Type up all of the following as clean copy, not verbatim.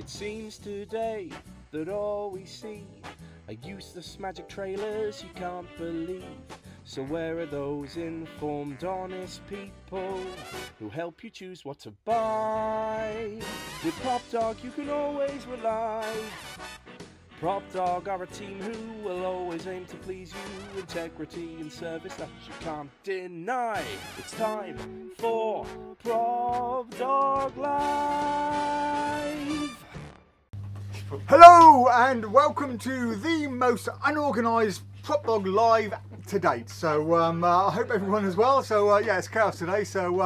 It seems today that all we see are useless magic trailers you can't believe. So where are those informed, honest people who help you choose what to buy? With PropDog you can always rely. PropDog are a team who will always aim to please you. Integrity and service that you can't deny. It's time for PropDog Live! Hello and welcome to the most unorganised PropDog Live to date. So I hope everyone is well. So yeah, it's chaos today. So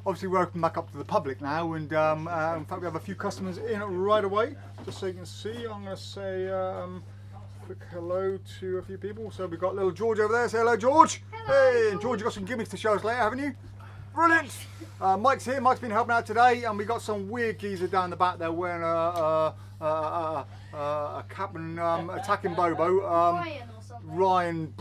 obviously we're open back up to the public now, and in fact we have a few customers in right away. Just so you can see, I'm going to say quick hello to a few people. So we've got little George over there. Say hello, George. Hello. Hey, and George, you've got some gimmicks to show us later, haven't you? Brilliant. Mike's here. Mike's been helping out today, and we got some weird geezer down the back there wearing a cap and attacking Bobo. Brian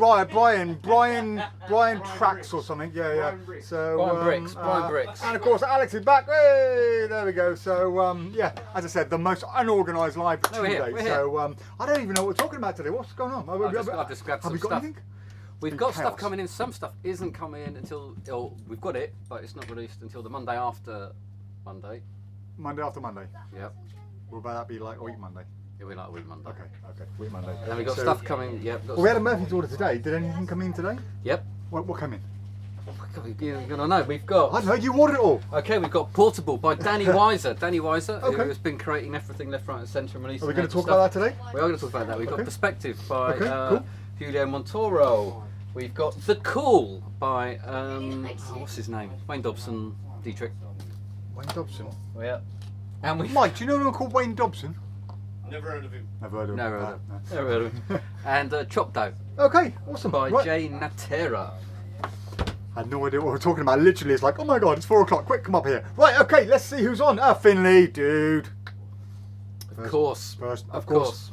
Tracks or something. Yeah. So Brian Bricks. And of course Alex is back. Hey, there we go. So yeah, as I said, the most unorganised live for 2 days. So I don't even know what we're talking about today. What's going on? I've just grabbed some stuff. We've got stuff coming in. Some stuff isn't coming in until we've got it, but it's not released until the Monday after Monday. Monday after Monday. Yep. Will that be like Week Monday? It'll be like Week Monday. Okay, Week Monday. And then we've got stuff coming. Yep. Well, we had a Murphy's order today. Did anything come in today? Yep. What came in? You're gonna know. We've got. I heard you ordered it all. Okay, we've got Portable by Danny Weiser. Danny Weiser, Okay. who has been creating everything left, right, and centre and releasing. Are we going to talk stuff. about that today? We are going to talk about that. We've got Perspective by cool. Julio Montoro. We've got The Cool by what's his name? Wayne Dobson Dietrich. Wayne Dobson. Oh, yeah. And we Mike, do you know anyone called Wayne Dobson? Never heard of him. Never heard of him. Never heard of him. And Chop Dough Okay, awesome. by Right. Jay Natera. I had no idea what we're talking about. Literally, it's like, oh my god, it's 4 o'clock. Quick, come up here. Right, okay, let's see who's on. Finley, dude. Of course. Of course.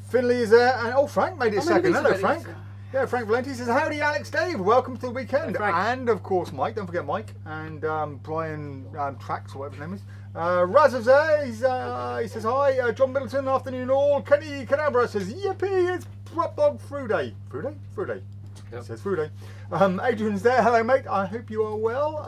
Finley is there, and Frank made it second. Hello, Frank. Yeah, Frank Valenti says, howdy, Alex Dave. Welcome to the weekend. Hey, and of course, Mike. Don't forget Mike. And Brian Trax, or whatever his name is. Raz is there. He says, hi. John Middleton, afternoon all. Kenny Canabra says, yippee, it's PropDog Friday. Friday? Yep. It says Friday. Adrian's there. Hello, mate. I hope you are well.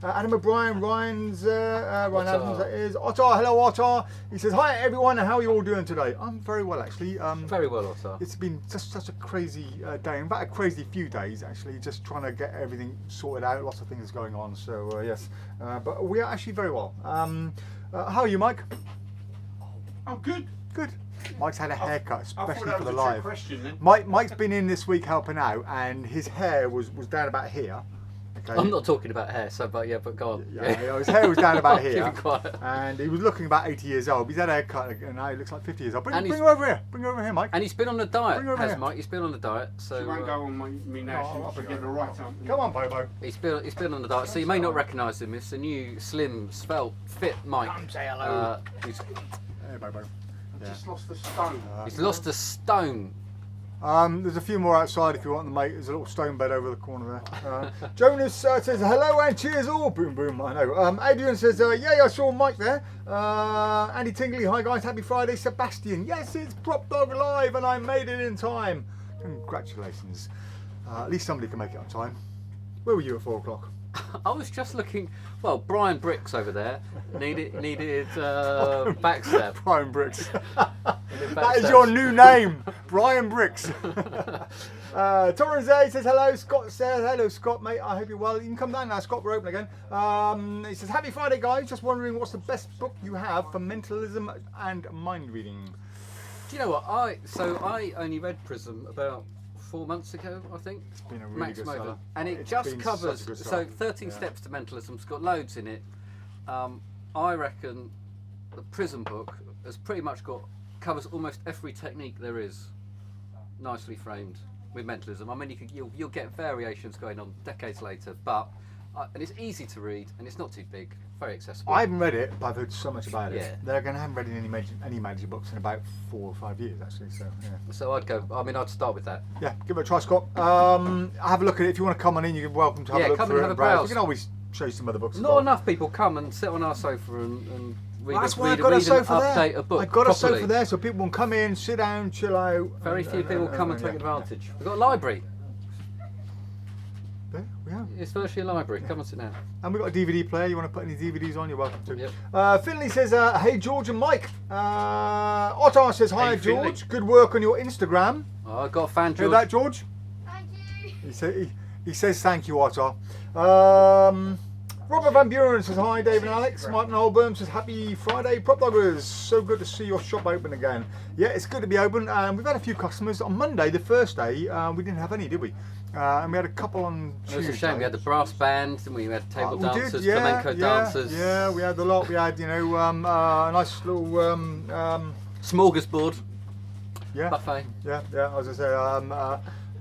Adam O'Brien, Ryan Adams, that is. Ottar, hello Ottar. He says, hi everyone, how are you all doing today? I'm very well actually. Very well, Ottar. It's been just such a crazy day, in fact a crazy few days actually, just trying to get everything sorted out, lots of things going on, so yes. But we are actually very well. How are you, Mike? I'm good. Good. Mike's had a haircut, especially for the a live. question, then. Mike's been in this week helping out, and his hair was down about here. Okay. I'm not talking about hair, but go on. Yeah, his hair was down about here, Keep it quiet. and he was looking about 80 years old. He's had a haircut, and now he looks like 50 years old. Bring her over here. Bring her over here, Mike. And he's been on a diet, Bring her over has here. Mike? He's been on a diet, so She won't go on me now. I'll She'll get the right time. Come on, Bobo. he's been on the diet, so you may not recognise him. It's a new, slim, svelte, fit Mike. Say hello. Who's, Hey, Bobo. Just lost the stone. he's lost a stone. There's a few more outside if you want them, mate. There's a little stone bed over the corner there. Jonas says hello and cheers all. Boom, boom. I know. Adrian says, yay, I saw Mike there. Andy Tingley, hi guys, happy Friday. Sebastian, yes, it's PropDog Live and I made it in time. Congratulations. At least somebody can make it on time. Where were you at 4 o'clock? I was just looking. Well, Brian Bricks over there needed backstep. Brian Bricks. That is your new name, Brian Bricks. Torrens A says hello. Scott says hello, Scott, mate. I hope you're well. You can come down now, Scott. We're open again. He says happy Friday, guys. Just wondering what's the best book you have for mentalism and mind reading. Do you know what? I only read Prism about 4 months ago, I think. It's been a really good seller. And it It's just been covers, such a good so seller. 13 steps to mentalism's got loads in it. I reckon the Prism book has pretty much covers almost every technique there is, nicely framed with mentalism. I mean, you'll get variations going on decades later, but and it's easy to read and it's not too big, very accessible. I haven't read it, but I've heard so much about it. Yeah. They're going to haven't read any magic books in about 4 or 5 years, actually. So yeah. So I'd start with that. Yeah, give it a try, Scott. Have a look at it. If you want to come on in, you're welcome to have a look come through and it have a browse. browse. We can always show you some other books. as Not well. enough people come and sit on our sofa and That's why I got a sofa update there. a book I got a properly. sofa there so people can come in, sit down, chill out. Very few people come and take advantage. We've got a library. There we are. It's virtually a library. Come and sit down. And we've got a DVD player. You want to put any DVDs on, you're welcome to. Yep. Finley says, hey George and Mike. Ottar says, hi Hey, Finley. George. Good work on your Instagram. Oh, I got a fan, Hear George. that, George? Thank you. He says thank you, Ottar. Robert Van Buren says hi, Dave and Alex. Martin Holborn says happy Friday, Prop Doggers. So good to see your shop open again. Yeah, it's good to be open. We've had a few customers on Monday, the first day. We didn't have any, did we? And we had a couple on It Tuesday. was a shame. We had the brass band, and we had table We dancers, did, yeah, flamenco yeah, dancers, Yeah, we had a lot. We had, a nice little, smorgasbord, yeah, buffet. yeah. As I say,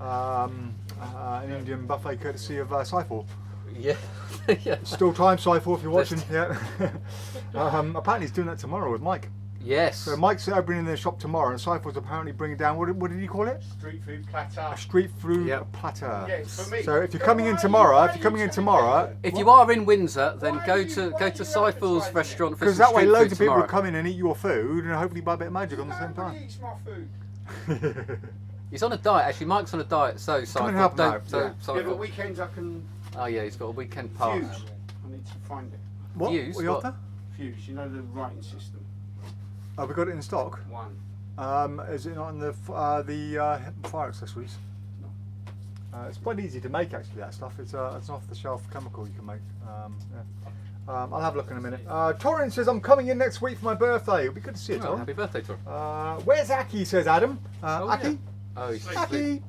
an Indian buffet courtesy of Cypher. Yeah, yeah. Still time, Cypher, if you're watching. Yeah. Apparently, he's doing that tomorrow with Mike. Yes. So Mike's opening the shop tomorrow, and Cypher's apparently bringing down what did he call it? Street food platter. A street food Yep. platter. Yeah, it's for me. So if you're coming in tomorrow, If you are in Windsor, then go to Seifels restaurant for because some that way street loads food of people will tomorrow. come in and eat your food, and hopefully buy a bit of magic on the same Nobody time. eats my food. He's on a diet. Actually, Mike's on a diet. So Come and help him don't. out, So yeah. Yeah, Seifel- but weekends I can Oh yeah, he's got a weekend pass. fuse. I need to find it. What? Views, What are you what? after? Fuse, you know the writing system. Oh, we got it in stock. One. Is it not in the fire accessories? It's quite easy to make actually. That stuff. It's an off-the-shelf chemical you can make. I'll have a look in a minute. Torrin says I'm coming in next week for my birthday. It'll be good to see you, Oh, Torrin. happy birthday to her. Where's Aki? Says Adam. Oh, Aki. yeah. Oh, he's asleep. Aki.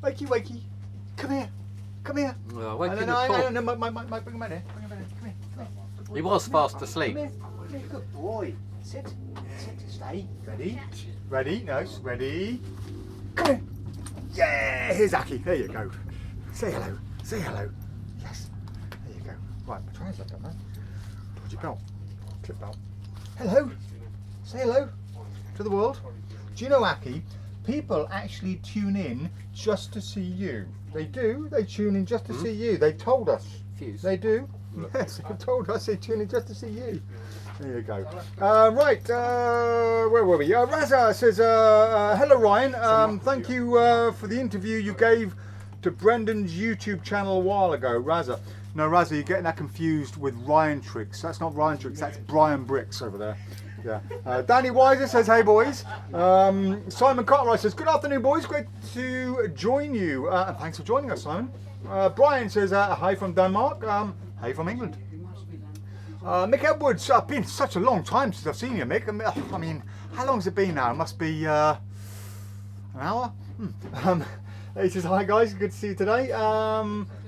Wakey, wakey. Come here. Come here. Oh, wake him No, at four. Mike, bring him in here. Bring him in here. Come here. Come here. He was fast asleep. Come here. Good boy. Sit. Sit. Stay. Ready? Ready? No. Ready? Come here. Yeah. Here's Aki. There you go. Say hello. Say hello. Yes. There you go. Right. My translator, man. Towards your belt. Clip belt. Hello. Say hello to the world. Do you know, Aki? People actually tune in just to see you. They do. They tune in just to see you. They told us. Fuse. They do. Yes, they told us they tune in just to see you. There you go. Right, where were we? Raza says, hello Ryan, thank you for the interview you gave to Brendan's YouTube channel a while ago. Raza. No, Raza, you're getting that confused with Ryan Tricks. That's not Ryan Tricks, that's Brian Bricks over there. Yeah. Danny Weiser says, hey boys. Simon Cartwright says, good afternoon boys, great to join you. And thanks for joining us, Simon. Brian says, hi from Denmark. Hey from England. Mick Edwards, been such a long time since I've seen you, Mick. I mean, how long has it been now? It must be an hour? He says, hi guys, good to see you today.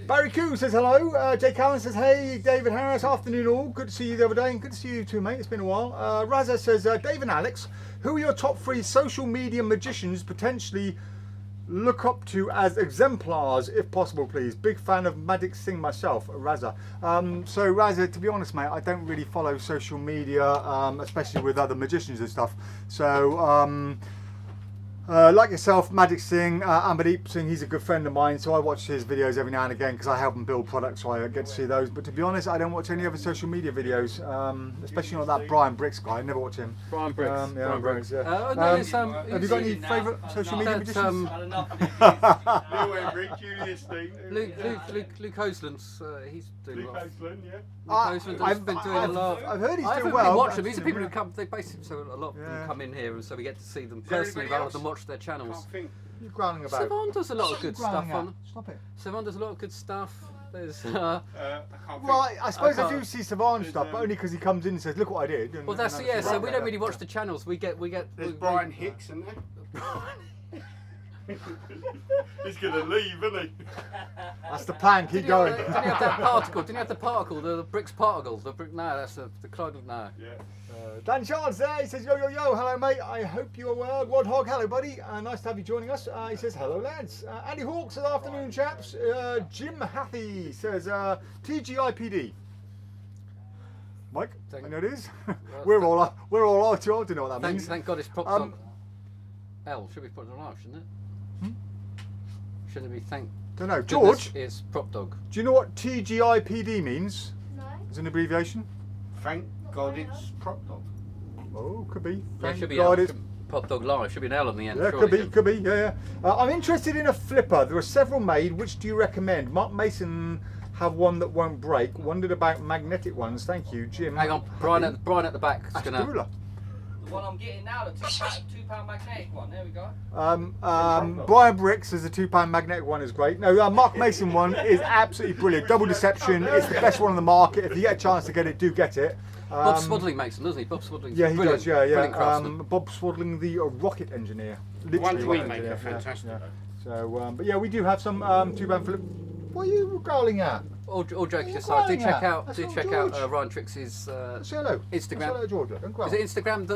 Barry Koo says hello. Jake Allen says, hey, David Harris, afternoon all. Good to see you the other day, and good to see you too, mate. It's been a while. Raza says, Dave and Alex, who are your top 3 social media magicians potentially look up to as exemplars, if possible, please? Big fan of Magic Sing myself, Raza. So Raza, to be honest, mate, I don't really follow social media, especially with other magicians and stuff. So, like yourself, Magic Sing, Amberdeep Singh, he's a good friend of mine, so I watch his videos every now and again because I help him build products, so I get to see those. But to be honest, I don't watch any other social media videos, especially not that Brian Bricks guy. I never watch him. Brian Briggs. Yeah, Brian Briggs. yeah. No, it's, Have you got any favourite social media That's, magicians? Luke Hoseland's, he's doing a lot. Excellent, yeah. Luke Hoseland's been doing a lot. I've heard he's I doing haven't well. really watched but them. These are I've people seen who come. They basically so a lot of Yeah. them come in here, and so we get to see them there personally anybody rather else? than watch their channels. Can't think. You're growling about. Savon does a lot of good stuff Growling at. on. Stop it. Savon does a lot of good stuff. There's I can't think. Well, I suppose I can't- do see Savon stuff, but only because he comes in and says, "Look what I did." And, well, that's and yeah. So right we there. don't really watch the channels. We get. There's Brian Hicks in there. He's gonna leave, isn't he? That's the plan. Keep Didn't going. you have that particle? Didn't you have the particle? The Bricks particle. The brick. No, that's the Clyde. No. Yeah. Dan Charles there. He says, "Yo, yo, yo. Hello, mate. I hope you are well. Wadhog, hello, buddy. Nice to have you joining us." He says, "Hello, lads." Andy Hawks says, "Afternoon, chaps." Jim Hathey says, "TGIPD." Mike, I know it is. we're all too old to know what that means. Thank God it's PropDog. L should be put on live, shouldn't it? Shouldn't it be thank? Don't know. goodness George, it's PropDog. do you know what TGIPD means? No. As an abbreviation? Thank God, it's PropDog. Oh, could be. Yeah, it should be God, it's PropDog Live. Should be an L on the end. Yeah, surely. could be, yeah. I'm interested in a flipper. There are several made. Which do you recommend? Mark Mason have one that won't break. Wondered about magnetic ones. Thank you, Jim. Hang on, Brian at the back is gonna. Astarula. The one I'm getting now, the £2 magnetic one. There we go. Brian Bricks is a £2 magnetic one is great. No, Mark Mason one is absolutely brilliant. Double deception. It's the best one on the market. If you get a chance to get it, do get it. Bob Swaddling makes them, doesn't he? Bob Swaddling. Yeah, he does. Yeah. Brilliant craftsman. Bob Swaddling, the rocket engineer. The ones Literally we rocket make are engineer, fantastic. So, but yeah, we do have some £2 flip. What are you growling at? All joking You're aside, do crying check out. out That's do not check out George. Ryan Trix's Say hello. Instagram. Say hello, Georgia. Don't cry. Is it Instagram? The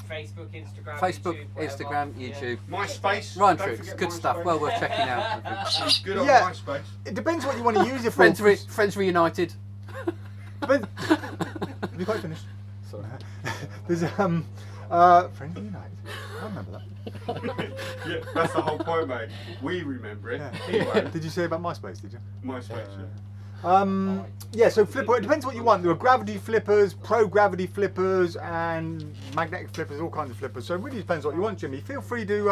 Facebook, Instagram, Facebook, YouTube, whatever. Instagram, Yeah. YouTube. MySpace. Ryan don't Trix, forget good stuff. MySpace. Well worth checking out. It's good on Yeah. MySpace. It depends what you want to use it for. Friends reunited. Have you quite finished? Sorry. There's Friends United. I remember that. Yeah, that's the whole point, mate. We remember it. Yeah. He won't. Did you say about MySpace? Did you? MySpace. Yeah, so flipper, it depends what you want. There are gravity flippers, pro-gravity flippers, and magnetic flippers, all kinds of flippers. So it really depends what you want, Jimmy. Feel free to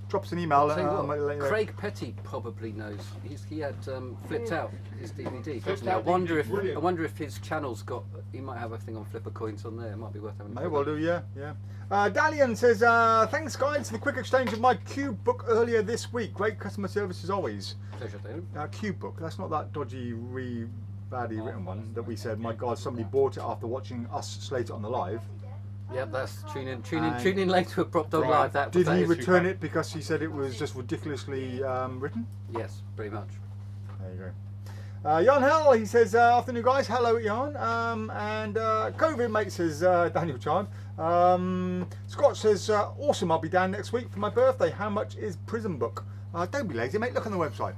drop us an email. Tell you what, I'll let you know. Craig Petty probably knows. He had flipped out his DVD. Flipped I out wonder DVD, if brilliant. his channel's got. He might have everything on flipper coins on there. It might be worth having. a May look. well do, yeah. Dalian says, thanks guys for the quick exchange of my Cube book earlier this week. Great customer service as always. Pleasure, David. Cube book, that's not that dodgy, badly written one that we said, my God, somebody bought it after watching us slate it on the live. Yep, that's tune in And- late to a PropDog Right. Live. Did that he is- return it because he said it was just ridiculously written? Yes, pretty much. There you go. Jan Hell, he says, afternoon guys, hello Jan. And COVID mate says, Daniel Chard. Scott says, awesome, I'll be down next week for my birthday. How much is Prism Book? Don't be lazy, mate, look on the website.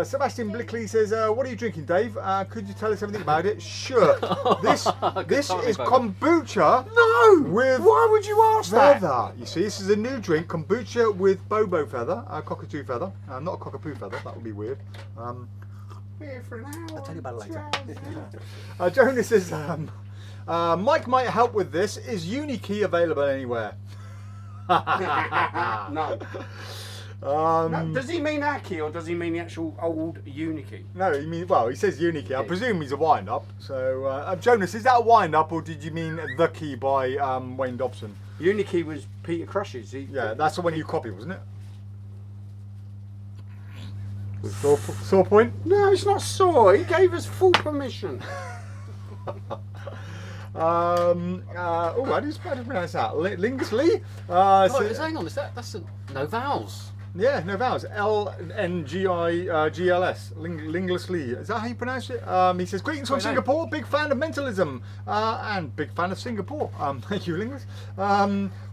Sebastian Blickley says, what are you drinking, Dave? Could you tell us everything about it? Sure. This timing, is Bobo. kombucha. No! With Why would you ask that? feather. You see, this is a new drink, kombucha with bobo feather, cockatoo feather. Not a cockapoo feather, that would be weird. Here for an hour. I'll tell you about it later. Jonas says, Mike might help with this. Is Unikey available anywhere? No. No. Does he mean Aki or does he mean the actual old Unikey? No, you mean, well, he says Unikey. I presume he's a wind-up. So, Jonas, is that a wind-up or did you mean The Key by Wayne Dobson? Unikey was Peter Crush's. Yeah, that's the one you copied, wasn't it? Sore point? No, it's not sore. He gave us full permission. How do you pronounce that? Lingsley? Oh, hang on, that's no vowels. Yeah, no vowels. Lngigls. Linglessly. Is that how you pronounce it? He says, greetings from Great name. Singapore. Big fan of Mentalism. And big fan of Singapore. Thank you, Lingless.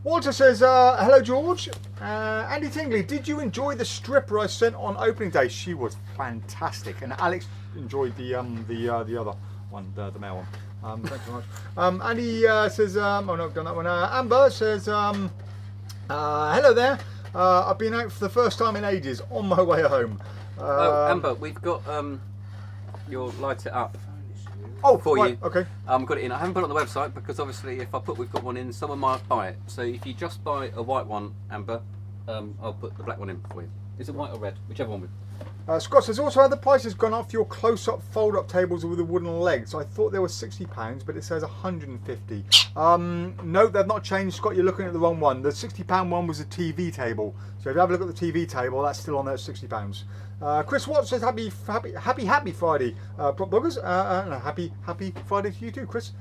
Walter says, hello, George. Andy Tingley, did you enjoy the stripper I sent on opening day? She was fantastic. And Alex enjoyed the other one, the male one. Thanks very much. Andy says, oh no, I've done that one. Amber says, hello there. I've been out for the first time in ages, on my way home. Amber, we've got your light it up for right, you. Okay. Got it in. I haven't put it on the website because obviously if we've got one in, someone might buy it. So if you just buy a white one, Amber, I'll put the black one in for you. Is it white or red? Whichever one. Scott says, also, have the prices gone up for your close-up fold-up tables with the wooden legs? I thought they were £60, but it says 150. No, they've not changed, Scott. You're looking at the wrong one. The £60 one was a TV table. So if you have a look at the TV table, that's still on there at £60. Chris Watts says, happy Friday, prop bloggers. Happy Friday to you too, Chris.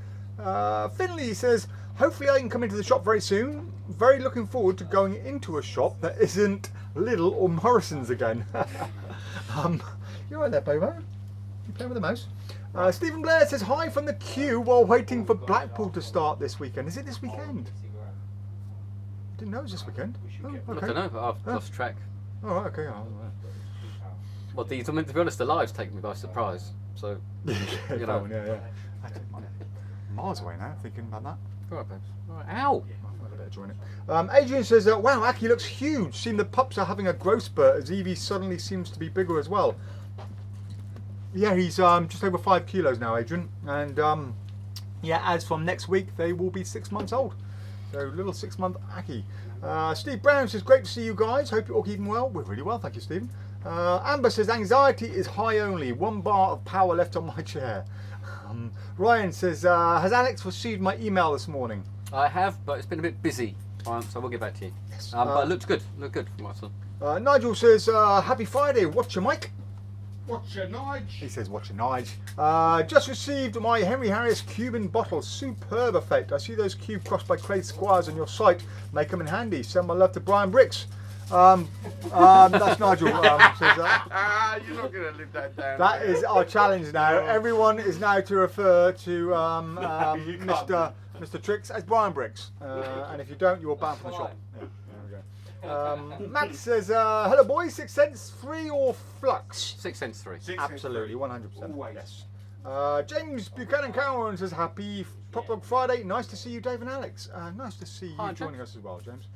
Finley says, hopefully I can come into the shop very soon. Very looking forward to going into a shop that isn't Lidl or Morrison's again. You're right there, Bobo. You playing with the mouse. Stephen Blair says, hi from the queue while waiting for Blackpool to start this weekend. Is it this weekend? Didn't know it was this weekend. Oh, I okay. don't know. I've lost track. Oh, right, okay. Oh, right. Well, to be honest, the live's taken me by surprise. So, yeah, you know. yeah. I took mine miles away now, thinking about that. All right, babes. All right. Ow! I better join it. Adrian says, wow, Aki looks huge. Seem the pups are having a growth spurt as Evie suddenly seems to be bigger as well. Yeah, he's just over 5 kilos now, Adrian. And yeah, as from next week, they will be 6 months old. So little 6-month Aki. Steve Brown says, great to see you guys. Hope you're all keeping well. We're really well, thank you, Stephen. Amber says, anxiety is high only. 1 bar of power left on my chair. Ryan says, has Alex received my email this morning? I have, but it's been a bit busy, so we'll get back to you. Yes. But it looked good. Looked good from what I saw. Nigel says, happy Friday. Watch your mic. What's your Nige? He says, watch your Nige. Just received my Henry Harris Cuban bottle. Superb effect. I see those cube crossed by Craig Squires on your site. Make them in handy. Send my love to Brian Bricks. That's Nigel. Says that. You're not going to live that down. That is our challenge now. Everyone is now to refer to Mr. Tricks as Brian Bricks. And if you don't, you're banned from the shop. Yeah, there we go. Matt says, hello boys, 6 cents free or flux? 6 cents 3. Absolutely, 100%. Always. Yes. James Buchanan Cowan says, happy PropDog Friday. Nice to see you, Dave and Alex. Nice to see you joining us as well, James.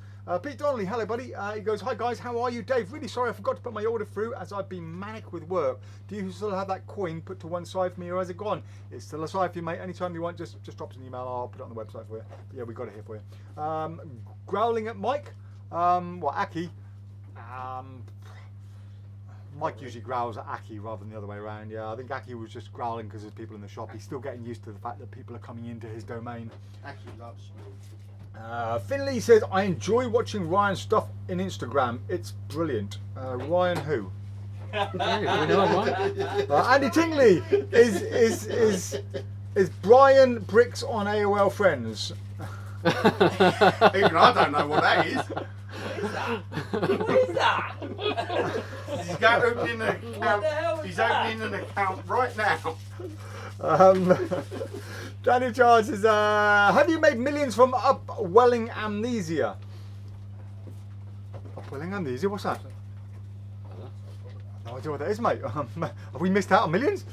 Pete Donnelly, hello buddy. He goes, hi guys, how are you? Dave, really sorry I forgot to put my order through as I've been manic with work. Do you still have that coin put to one side for me or has it gone? It's still aside for you, mate. Anytime you want, just drop us an email. I'll put it on the website for you. But yeah, we got it here for you. Growling at Mike. Aki. Mike usually growls at Aki rather than the other way around. Yeah, I think Aki was just growling because there's people in the shop. He's still getting used to the fact that people are coming into his domain. Aki loves me. Finley says, I enjoy watching Ryan's stuff in Instagram. It's brilliant. Ryan who? Andy Tingley is Brian Bricks on AOL Friends. Even I don't know what that is. What is that? He's opening an account. He's opening an account right now. Daniel Charles says, have you made millions from upwelling amnesia? Upwelling amnesia? What's that? No idea what that is, mate. Have we missed out on millions?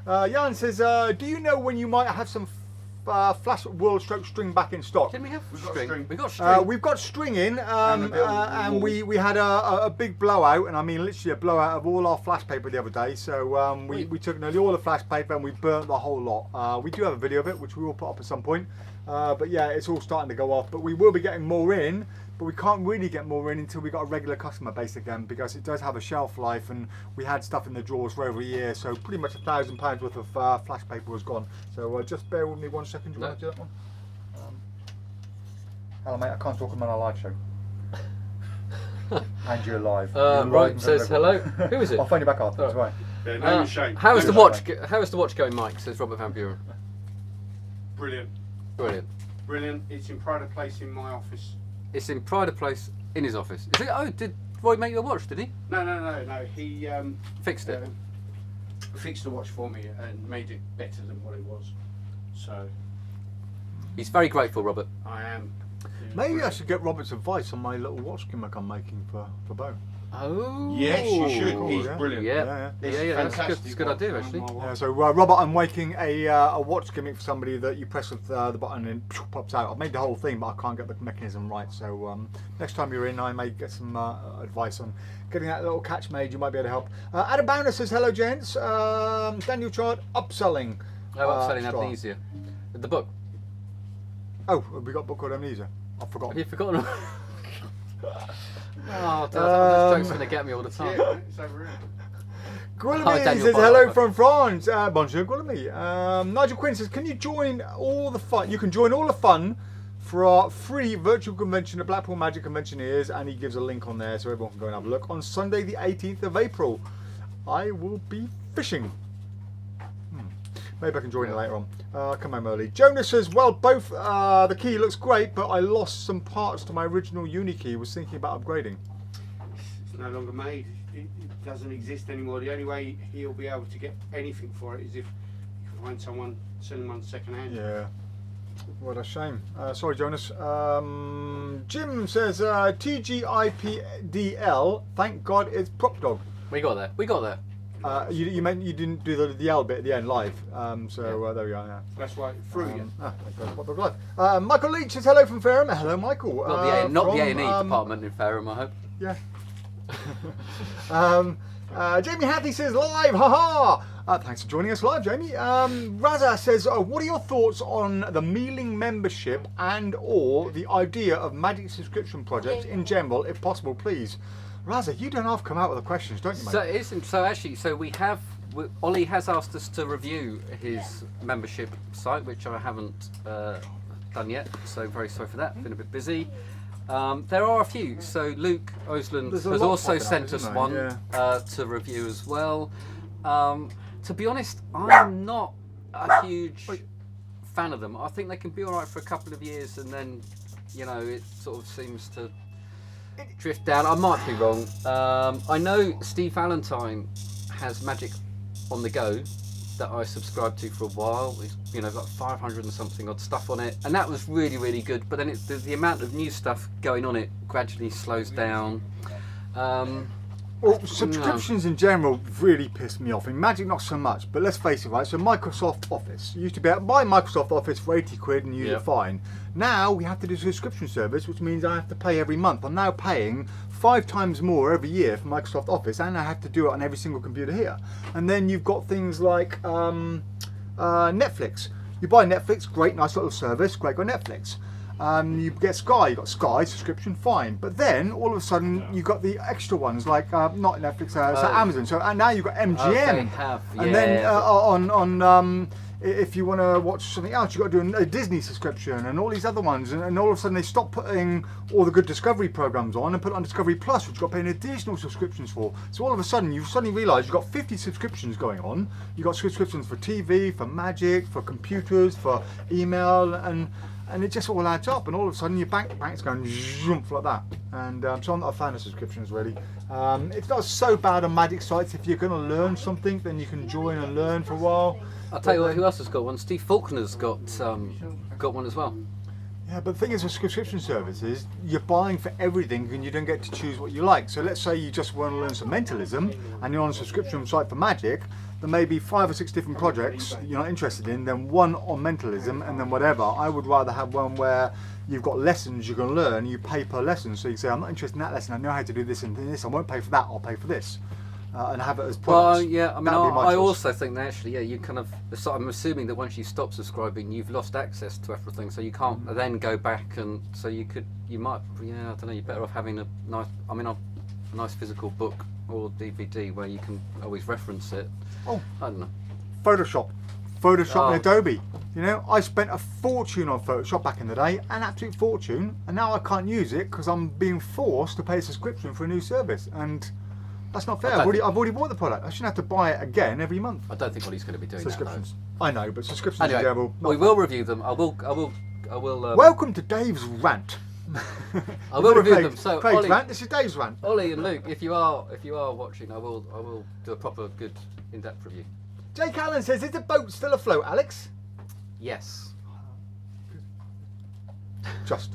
Jan says, do you know when you might have some Flash World Stroke string back in stock? Didn't we have We've got string? string. We got string. We've got string in, and we had a big blowout, and I mean literally a blowout of all our flash paper the other day. So we took nearly all the flash paper and we burnt the whole lot. We do have a video of it, which we will put up at some point. But yeah, it's all starting to go off. But we will be getting more in, but we can't really get more in until we got a regular customer base again, because it does have a shelf life, and we had stuff in the drawers for over a year. So pretty much £1,000 worth of flash paper was gone. So just bear with me 1 second. Do you want to do that one? Hello mate, I can't talk on a live show. And you're live. Right, says hello. Who is it? I'll phone you back after. That's right. Yeah, no shame. How is No the shame. watch? How is the watch going, Mike? Says Robert Van Buren. Brilliant. Brilliant. Brilliant. It's in pride of place in my office. It's in pride of place in his office. Is it? Oh, did Roy make you a watch? Did he? No. He Fixed it. fixed the watch for me and made it better than what it was. So He's very grateful, Robert. I am. Maybe I should get Robert's advice on my little watch gimmick I'm making for Bo. Oh. Yes, you should. Cool, He's yeah. brilliant. Yeah. It's That's good. fantastic It's a good watch. idea, actually. Yeah, so Robert, I'm making a watch gimmick for somebody that you press with the button and it pops out. I've made the whole thing, but I can't get the mechanism right. So next time you're in, I may get some advice on getting that little catch made. You might be able to help. Adam Bowner says, hello gents. Daniel Chard, upselling. Upselling Strong. amnesia. The book. Oh, we got a book called Amnesia. I've forgotten. Have you forgotten? Oh, those jokes going to get me all the time. Yeah, it's over here. Guillemy Daniel says Butler. hello from France. Bonjour, Guillemy. Nigel Quinn says, can you join all the fun? You can join all the fun for our free virtual convention at Blackpool Magic Conventioneers, and he gives a link on there so everyone can go and have a look. On Sunday, the 18th of April, I will be fishing. Maybe I can join it later on. Come home early. Jonas says, well, both the key looks great, but I lost some parts to my original uni key. Was thinking about upgrading. It's no longer made. It doesn't exist anymore. The only way he'll be able to get anything for it is if he can find someone selling one second hand. Yeah. What a shame. Sorry, Jonas. Jim says, TGIPDL, thank God it's PropDog. We got there. We got there. You meant you didn't do the L bit at the end live. So there we are. Yeah. That's why it threw you. PropDog live. Michael Leach says hello from Fareham. Hello, Michael. Not the A&E from, department in Fareham, I hope. Yeah. Jamie Hadley says live, haha. Thanks for joining us live, Jamie. Raza says, what are your thoughts on the Mealing membership and or the idea of Magic subscription projects in general, if possible, please? Raza, you don't have to come out with the questions, don't you, mate? So it isn't. So actually, Ollie has asked us to review his membership site, which I haven't done yet. So very sorry for that. Been a bit busy. There are a few. So Luke Osland has also sent us one to review as well. To be honest, I'm not a huge fan of them. I think they can be alright for a couple of years and then, you know, it sort of seems to drift down. I might be wrong. I know Steve Valentine has Magic on the Go that I subscribed to for a while. It's, you know, got 500 and something odd stuff on it, and that was really, really good. But then it's the amount of new stuff going on it gradually slows down. Well, subscriptions in general really pissed me off. In Magic, not so much, but let's face it, right? So Microsoft Office used to be able to buy Microsoft Office for 80 quid and use it fine. Now we have to do a subscription service, which means I have to pay every month. I'm now paying 5 times more every year for Microsoft Office, and I have to do it on every single computer here. And then you've got things like Netflix. You buy Netflix, great, nice little service, great, got Netflix. You get Sky, you got Sky subscription, fine. But then all of a sudden you got the extra ones like not Netflix, so Amazon. So and now you've got MGM. And then if you want to watch something else, you've got to do a Disney subscription and all these other ones. And all of a sudden they stop putting all the good Discovery programs on and put it on Discovery Plus, which you've got to pay additional subscriptions for. So all of a sudden you suddenly realise you've got 50 subscriptions going on. You've got subscriptions for TV, for Magic, for computers, for email, and it just all adds up, and all of a sudden your bank's going zoom like that. And so I'm not a fan of subscriptions really. It's not so bad on Magic sites. If you're going to learn something, then you can join and learn for a while. I'll tell you what, who else has got one? Steve Faulkner's got one as well. Yeah, but the thing is with subscription services, you're buying for everything and you don't get to choose what you like. So let's say you just want to learn some mentalism and you're on a subscription site for Magic, there may be 5 or 6 different projects you're not interested in, then one on mentalism and then whatever. I would rather have one where you've got lessons you can learn, you pay per lesson. So you say, I'm not interested in that lesson, I know how to do this and this, I won't pay for that, I'll pay for this. And have it as products. Well, yeah, I mean, I also think that actually, yeah, you kind of, so I'm assuming that once you stop subscribing, you've lost access to everything, so you can't then go back, and so you might, yeah, I don't know, you're better off having a nice physical book or DVD where you can always reference it. Oh, I don't know. Photoshop and Adobe. You know, I spent a fortune on Photoshop back in the day, an absolute fortune, and now I can't use it because I'm being forced to pay a subscription for a new service, and that's not fair. I've already bought the product. I shouldn't have to buy it again every month. I don't think what he's going to be doing. Subscriptions. I know, but subscriptions anyway, in general. We will review them. I will. Welcome to Dave's rant. I will review them. So Craig's Ollie, rant. This is Dave's rant. Ollie and Luke, if you are watching, I will do a proper good in-depth review. Jake Allen says, "Is the boat still afloat, Alex?" Yes. Just.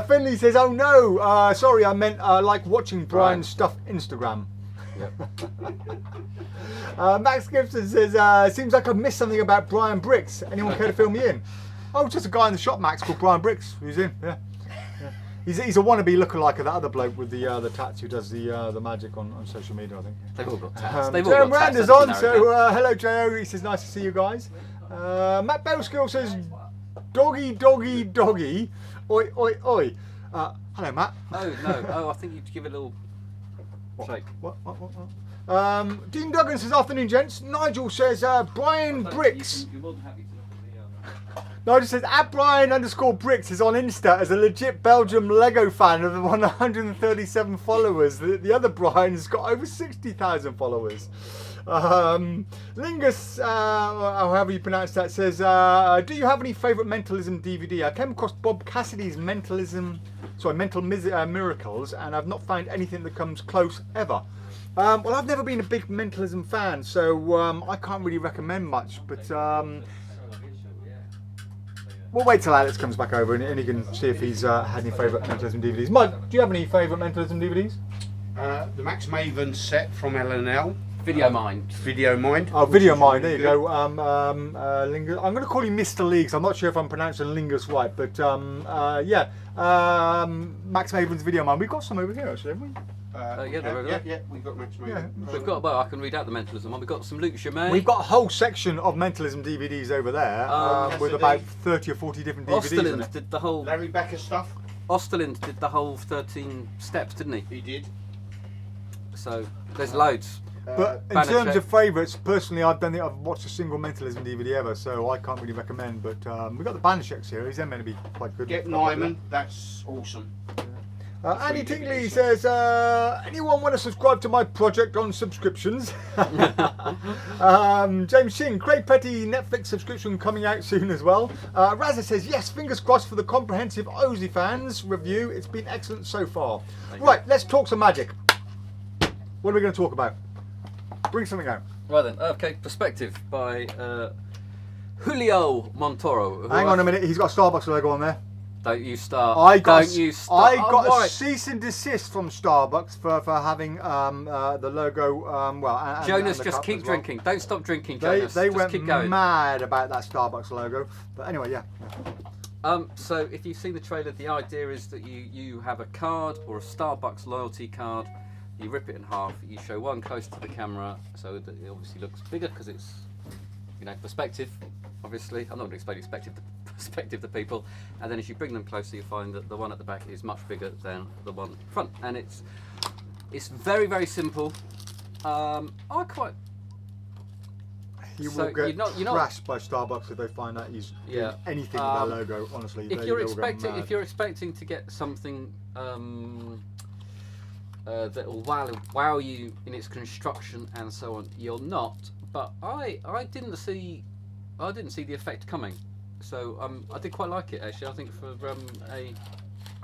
Finley says, "Oh no, sorry, I meant like watching Brian's stuff Instagram." Yep. Max Gibson says, "Seems like I've missed something about Brian Bricks. Anyone care to fill me in?" Oh, just a guy in the shop, Max, called Brian Bricks, who's in. Yeah. He's a wannabe lookalike of that other bloke with the tats who does the magic on social media, I think. They've all got tats. Joe Rand is on, so hello Joe. He says, "Nice to see you guys." Matt Bellskill says, "Doggy, doggy, doggy. Oi, oi, oi." Hello, Matt. Oh, no. Oh, I think you'd give it a little shake. What? Dean Duggan says, "Afternoon, gents." Nigel says, "Brian Bricks." You're more than happy to look at the Nigel says, @Brian_Bricks is on Insta as a legit Belgium Lego fan of the 137 followers. The other Brian has got over 60,000 followers. Lingus, however you pronounce that, says, "Do you have any favourite Mentalism DVD? I came across Bob Cassidy's Mental Miracles, and I've not found anything that comes close ever." Well, I've never been a big Mentalism fan, so I can't really recommend much, but we'll wait till Alex comes back over and he can see if he's had any favourite Mentalism DVDs. Mike, do you have any favourite Mentalism DVDs? The Max Maven set from L&L. Video Mind. Video Mind. Oh, Video Mind, there you go. Lingus. I'm going to call you Mr. Leagues. I'm not sure if I'm pronouncing Lingus right, but yeah. Max Maven's Video Mind. We've got some over here, actually, haven't we? Yeah, they're over there. Yeah, we've got Max Maven. Yeah. We've got, well, I can read out the Mentalism one. We've got some Luke Jamais. We've got a whole section of Mentalism DVDs over there with Cassidy. about 30 or 40 different DVDs in Osterlind it. did the whole. Larry Becker stuff. Osterlind did the whole 13 steps, didn't he? He did. So there's loads. But in Banner terms check. of favourites, personally, I've watched a single Mentalism DVD ever, so I can't really recommend. But we've got the Banishek series; they're meant to be quite good. Get Nyman. That's awesome. Andy Tingley says, anyone want to subscribe to my project on subscriptions? James Singh, Craig Petty Netflix subscription coming out soon as well. Razza says, yes, fingers crossed for the comprehensive Ozzy fans review. It's been excellent so far. Right, let's talk some magic. What are we going to talk about? Bring something out. Right then, okay, Perspective by Julio Montoro. Hang on a minute, he's got a Starbucks logo on there. Don't you start. I got Oh, a cease and desist from Starbucks for having the logo. And Jonas, the just cup keep as well. drinking. Don't stop drinking, They Jonas. just went keep going. mad about that Starbucks logo. But anyway, yeah. So if you've seen the trailer, the idea is that you have a card or a Starbucks loyalty card. You rip it in half. You show one close to the camera, so that it obviously looks bigger because it's, perspective. Obviously, I'm not going to explain perspective to people. And then as you bring them closer, you find that the one at the back is much bigger than the one front, and it's very, very simple. I quite. You So will get you're not- trashed by Starbucks if they find out he's doing anything with their logo. Honestly, if they you're will go expecting mad. if you're expecting to get something that will wow you in its construction and so on, you're not. But I didn't see the effect coming, so I did quite like it actually. I think for I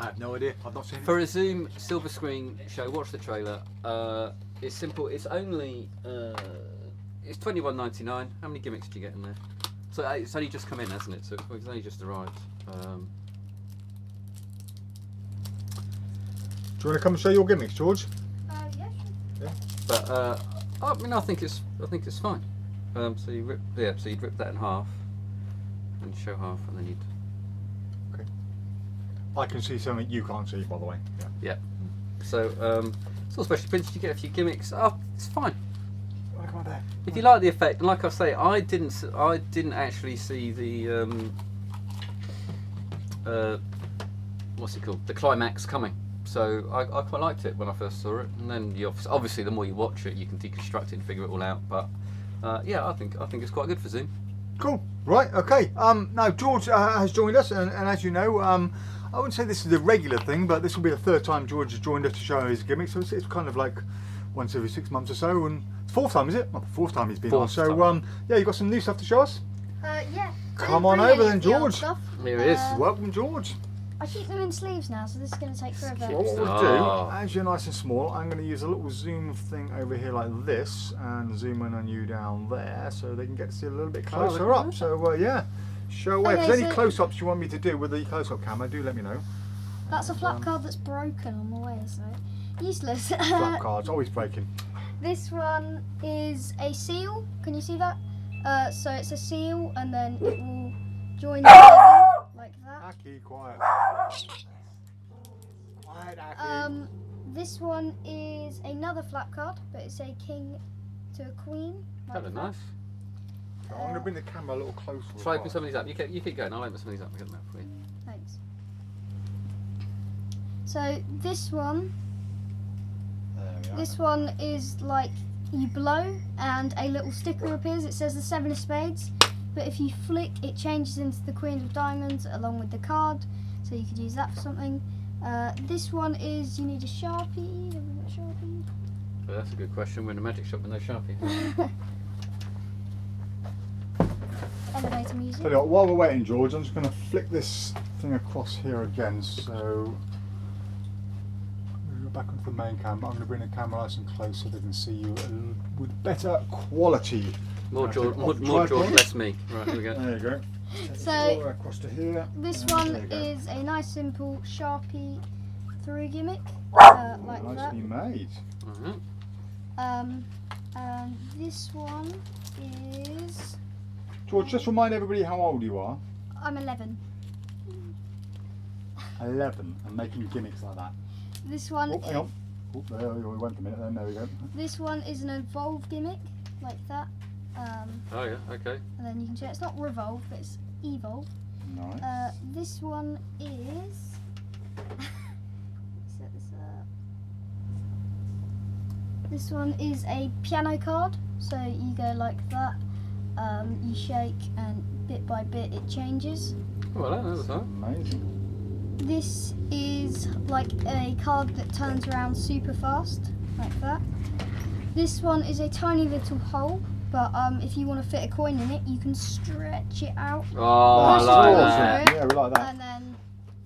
have no idea. I've not seen it. for a Zoom silver screen show, watch the trailer. It's simple. It's only it's $21.99. How many gimmicks did you get in there? So it's only just come in, hasn't it? So it's only just arrived. Do you want to come and show your gimmicks, George? Yeah. But I mean, I think it's fine. So you'd rip that in half, and show half, and then you'd. Okay. I can see something you can't see, by the way. Yeah. Yeah. So it's all specially printed. You get a few gimmicks. Oh, it's fine. Oh, come on there. If you like the effect, and like I say, I didn't actually see the what's it called? The climax coming. So I quite liked it when I first saw it, and then you obviously the more you watch it, you can deconstruct it and figure it all out. But yeah, I think it's quite good for Zoom. Cool. Right. Okay. Now George has joined us, and as you know, I wouldn't say this is a regular thing, but this will be the third time George has joined us to show his gimmicks. So it's kind of like once every 6 months or so, and fourth time, is it? Well, the fourth time he's been on. So yeah, you got some new stuff to show us. Yeah. Come on over then, George. Here it is. Welcome, George. I keep them in sleeves now, so this is going to take forever. Well, what we'll Oh. do, as you're nice and small, I'm going to use a little zoom thing over here like this, and zoom in on you down there, so they can get to see a little bit closer up. So yeah, show away. If Okay, there's any so- close-ups you want me to do with the close-up camera, do let me know. That's a flap card that's broken on the way, so useless. Flap cards, always breaking. This one is a seal. Can you see that? So it's a seal, and then it will join together like that. Aki, quiet. Quiet, Aki. This one is another flap card, but it's a king to a queen. That looked nice. I'm going to bring the camera a little closer. Try open some of these up. You keep going. I'll open some of these up and get them out for you. Thanks. So this one. There we are. This one is like you blow and a little sticker appears. It says the 7 of spades, but if you flick, it changes into the Queen of Diamonds along with the card, so you could use that for something. This one is you need a Sharpie. Have we got a Sharpie? Well, that's a good question. We're in a magic shop with no Sharpie. Elevator music. Tell you what, while we're waiting, George, I'm just going to flick this thing across here again. So go back onto the main camera. I'm going to bring the camera nice and close so they can see you with better quality. More George, Off the more tripod. George, less me. Right, here we go. There you go. So All the way across to here. this And one there you go. is a nice simple Sharpie through gimmick, like Nicely that. made. Mhm. And this one is... George, just remind everybody how old you are. I'm 11. 11, and making gimmicks like that. This one... Oh, hang on. Oh, there we went a minute then, there we go. This one is an evolve gimmick, like that. Oh yeah, okay. And then you can check, it's not revolve, but it's evolve. Nice. This one is... set this up. This one is a piano card, so you go like that. You shake, and bit by bit it changes. Well, that was that. Amazing. This is like a card that turns around super fast, like that. This one is a tiny little hole, but if you want to fit a coin in it, you can stretch it out. Oh, I Push like it that. through it, Yeah, we like that. and then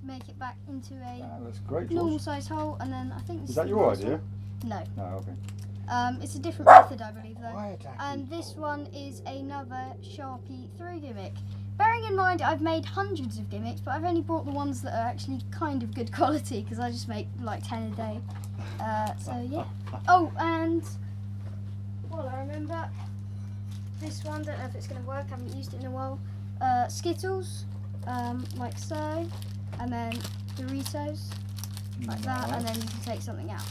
make it back into a That's great, normal George. size hole, and then I think this Is that the your last idea? one. No. No, okay. It's a different method, I believe, though. Quiet, Jackie. And this one is another Sharpie through gimmick. Bearing in mind, I've made hundreds of gimmicks, but I've only brought the ones that are actually kind of good quality, because I just make like 10 a day. So yeah. Oh, and well, I remember this one. Don't know if it's going to work. I haven't used it in a while. Skittles, like so, and then Doritos, like that, and then you can take something out.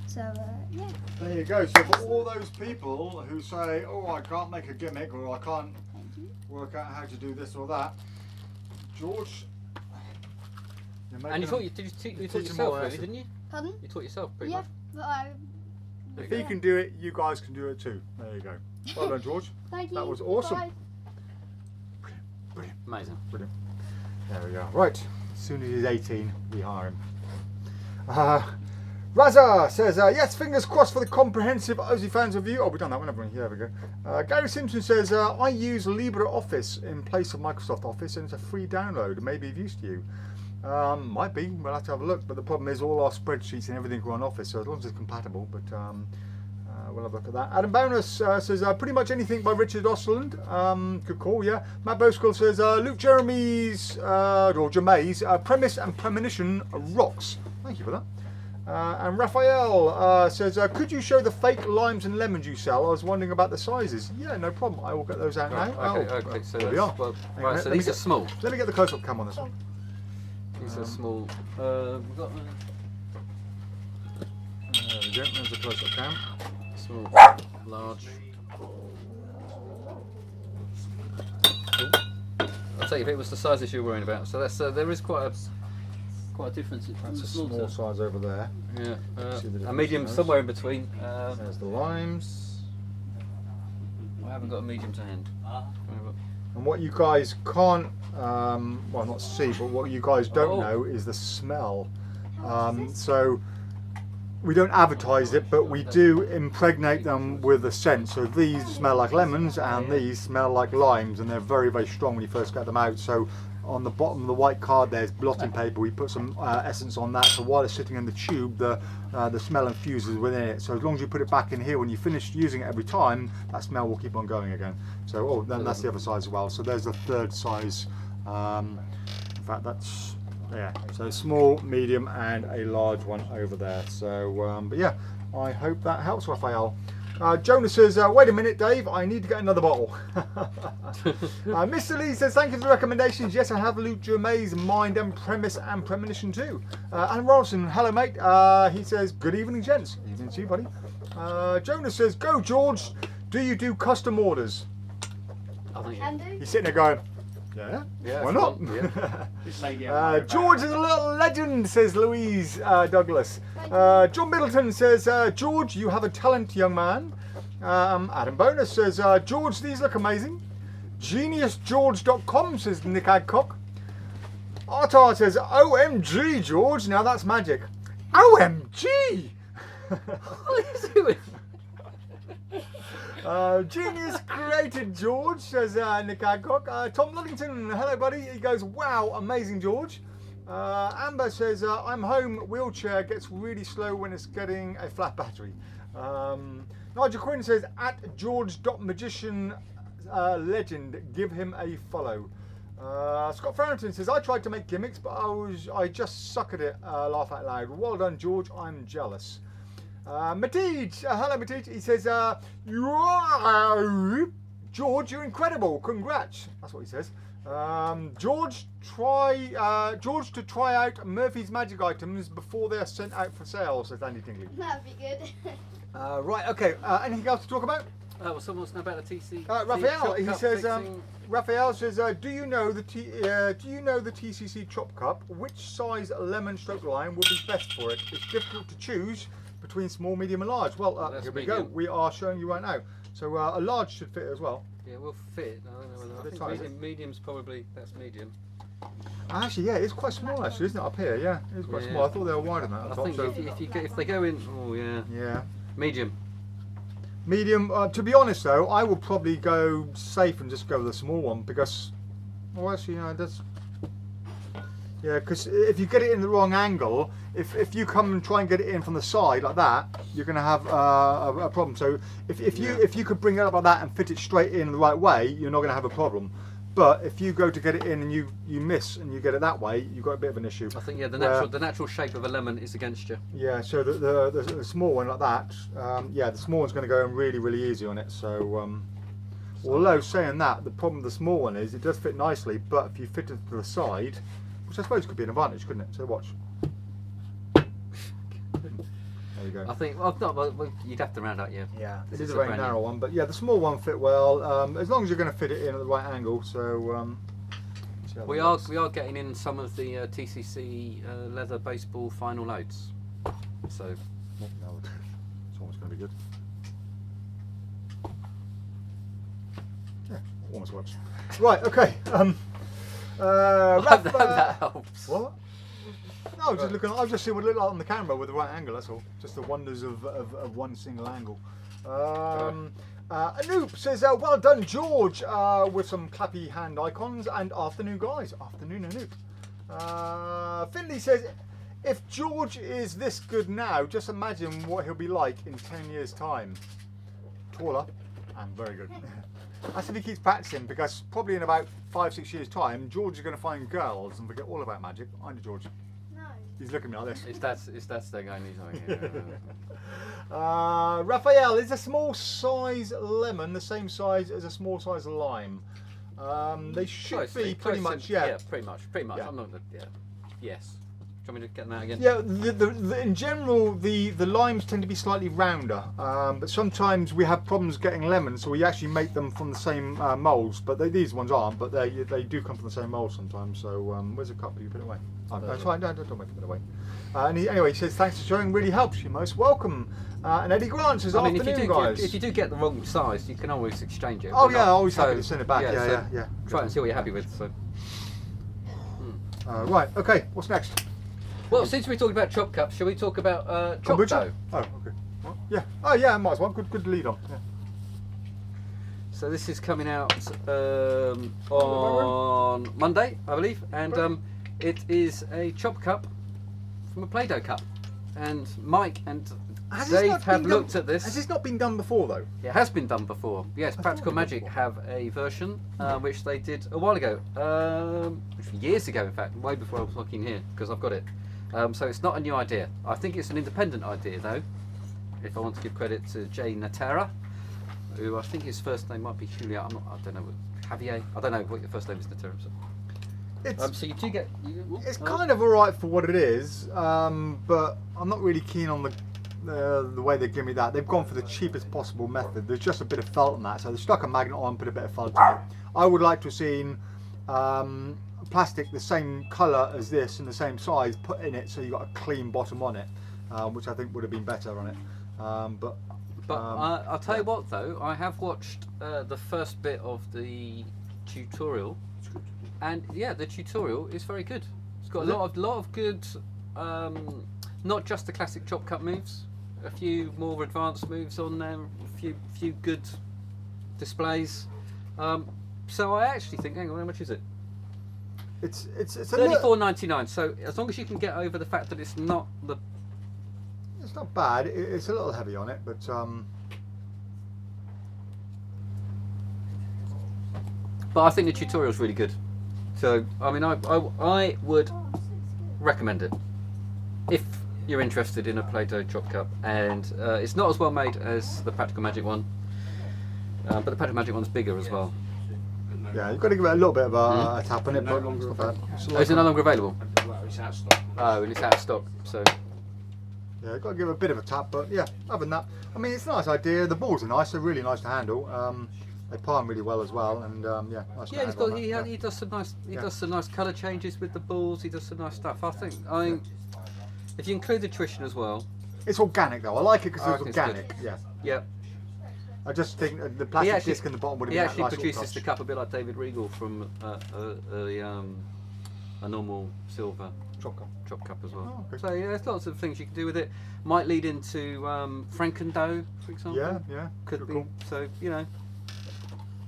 So yeah. There you go. So for all those people who say, "Oh, I can't make a gimmick," or "I can't work out how to do this or that," George, you're And you making taught them- you taught teach them yourself, all really, lesson. didn't you? Pardon? You taught yourself pretty Yeah, much. but I. If he can do it, you guys can do it too. There you go. Well done, George. Thank you. That was awesome. Bye. Brilliant. Amazing. Brilliant. There we go. Right. As soon as he's 18, we hire him. Raza says, yes, fingers crossed for the comprehensive Aussie fans review. Oh, we've done that one, haven't we? Yeah, there we go. Gary Simpson says, I use LibreOffice in place of Microsoft Office, and it's a free download. Maybe of use to you. Might be. We'll have to have a look. But the problem is all our spreadsheets and everything are on Office, so as long as it's compatible. But we'll have a look at that. Adam Bonus says, pretty much anything by Richard Ostland. Good call, yeah. Matt Boskull says, Luke Jeremy's, or Jermay's, premise and premonition rocks. Thank you for that. And Raphael says, could you show the fake limes and lemons you sell? I was wondering about the sizes. Yeah, no problem. I will get those out now. Okay, so there we that's, are. well, Hang on, right, so let me these are get- small. Let me get the close-up cam on this one. These are small. We've got There we go. There's the close-up cam. small, large. I'll tell you if it was the sizes you were worrying about. So that's there is quite a difference. That's a small size over there. Yeah, See the a difference medium in those. somewhere in between. There's the limes. I haven't got a medium to hand. And what you guys can't, well, not see, but what you guys don't Oh. know is the smell. So we don't advertise it, but we do impregnate them with a scent. So these smell like lemons, and these smell like limes, and they're very, very strong when you first get them out. So on the bottom of the white card there's blotting paper. We put some essence on that, so while it's sitting in the tube, the smell infuses within it. So as long as you put it back in here, when you finish using it every time, that smell will keep on going again. So then that's the other size as well. So there's the third size. In fact, that's, yeah, so small, medium, and a large one over there. So but yeah, I hope that helps, Raphael. Jonas says, wait a minute, Dave, I need to get another bottle. Mr. Lee says, thank you for the recommendations. Yes, I have Luke Germain's Mind and Premise and Premonition too. Alan Ronson, hello, mate. He says, good evening, gents. Evening to you, buddy. Jonas says, go, George. Do you do custom orders? I think Can do. He's sitting there going, yeah, Yeah, why if not? you want, yeah. This lady George is a little legend, says Louise Douglas. John Middleton says, George, you have a talent, young man. Adam Bonus says, George, these look amazing. GeniusGeorge.com, says Nick Adcock. Artar says, OMG, George, now that's magic. OMG! What are you doing? Genius created George, says Nick Adcock. Tom Luddington, hello buddy. He goes, wow, amazing George. Amber says, I'm home, wheelchair gets really slow when it's getting a flat battery. Nigel Quinn says, at George.magician legend, give him a follow. Scott Farrington says, I tried to make gimmicks, but I just suck at it, laugh out loud. Well done George, I'm jealous. Matij, hello Matij. He says, George, you're incredible. Congrats. That's what he says. George to try out Murphy's Magic items before they're sent out for sale, says Andy Tingley. That'd be good. Right, okay. Anything else to talk about? Well, someone wants to know about the TC. Raphael, he Cup says. fixing. Raphael says, do you know the TCC Chop Cup? Which size lemon/lime would be best for it? It's difficult to choose between small, medium, and large. Well, That's here we medium. go. We are showing you right now. So a large should fit as well. Yeah, we'll fit. I don't know whether. I Bit think tight. medium's probably that's medium. Actually, yeah, it's quite small, actually, isn't it? Up here, yeah, it's quite Yeah. small. I thought they were wider than that. I Up top, think so if they go in, oh yeah, yeah, medium. medium. To be honest, though, I will probably go safe and just go with the small one because, well, actually, you know, that's. Yeah, because if you get it in the wrong angle, if you come and try and get it in from the side like that, you're going to have a problem. So if you could bring it up like that and fit it straight in the right way, you're not going to have a problem. But if you go to get it in and you miss and you get it that way, you've got a bit of an issue. I think the natural shape of a lemon is against you. Yeah, so the small one like that, yeah, the small one's going to go in really, really easy on it. So, although saying that, the problem with the small one is it does fit nicely, but if you fit it to the side, which I suppose could be an advantage, couldn't it? So watch. There you go. I think you'd have to round out, yeah. Yeah, it This is is a a very brand new- narrow one, but yeah, the small one fit well, as long as you're going to fit it in at the right angle. So, see how We that are works. getting in some of the TCC leather baseball final loads. So No, it's almost going to be good. Yeah, almost works. Right, okay. I hope that helps. What? No, I was just looking. I was just seeing what it looked like on the camera with the right angle. That's all. Just the wonders of one single angle. Anoop says, "Well done, George," with some clappy hand icons and afternoon, guys. Afternoon, Anoop. Finley says, "If George is this good now, just imagine what he'll be like in 10 years' time. Taller and very good." That's if he keeps practicing, because probably in about 5-6 years' time, George is going to find girls and forget all about magic. Aren't you, George? No. He's looking at me like this. It's that's the guy needs something. Raphael, is a small size lemon the same size as a small size lime? They should be pretty much, yeah. Yeah, pretty much. Yeah. I'm not. Yeah. Yes. Do you want me to get that again? Yeah, in general, the limes tend to be slightly rounder, but sometimes we have problems getting lemons, so we actually make them from the same moulds. But these ones aren't, but they do come from the same mould sometimes. So where's the cup? You put it away. Oh, that's fine. Don't make it put it away. Anyway, he says thanks for showing. Really helps. You're most welcome. And Eddie Grant says afternoon, guys. If you do get the wrong size, you can always exchange it. Oh But yeah, not- always happy so- to send it back. Yeah. Try it and see what you're happy with. So. Right. Okay. What's next? Well, since we're talking about chop cups, shall we talk about chop Kombucha? dough? Oh, okay. What? Yeah. Oh yeah, might as well. Good lead on. Yeah. So this is coming out on Monday, I believe, and it is a chop cup from a Play-Doh cup. And Mike and Has this Dave not have been looked done- at this. Has this not been done before though? It has been done before. Yes, I Practical thought it was Magic before. have a version which they did a while ago, years ago in fact, way before I was looking here, because I've got it. So it's not a new idea. I think it's an independent idea though, if I want to give credit to Jay Natera, who I think his first name might be Julia. I don't know, Javier. I don't know what your first name is, Natera. So, It's so you do get. it's kind of alright for what it is, but I'm not really keen on the way they give me that. They've gone for the cheapest possible method. There's just a bit of felt on that, so they stuck a magnet on, put a bit of felt on it. I would like to have seen plastic the same colour as this and the same size put in it, so you got a clean bottom on it, which I think would have been better on it. I'll tell you what though, I have watched the first bit of the tutorial, and yeah, the tutorial is very good. It's got a lot of good, not just the classic chop cut moves, a few more advanced moves on there, a few good displays. So I actually think, hang on, how much is it? It's a little, $34.99. So as long as you can get over the fact that it's not the it's not bad. It's a little heavy on it, but I think the tutorial is really good. So I mean, I would recommend it. If you're interested in a Play-Doh Drop Cup, and it's not as well made as the Practical Magic one, but the Practical Magic one's bigger as well. Yeah, you've got to give it a little bit of a tap on it, but it's not bad. Oh, is it no longer available? Well, it's out of stock. Oh, and it's out of stock, so... Yeah, you've got to give it a bit of a tap, but yeah, other than that, I mean, it's a nice idea. The balls are nice, they're really nice to handle. They palm really well as well, and yeah, nice to Yeah, handle. he does some nice does some nice colour changes with the balls. He does some nice stuff. I think if you include the tuition as well. It's organic though. I like it because I it's reckon it's organic. good. Yeah. Yeah. I just think the plastic disc in the bottom would have He been actually that nice produces little the touch. cup a bit like David Regal from a normal silver drop cup as well. Oh, okay. So yeah, there's lots of things you can do with it. Might lead into Frankendough, for example. Yeah, yeah. Could be. Cool. So you know.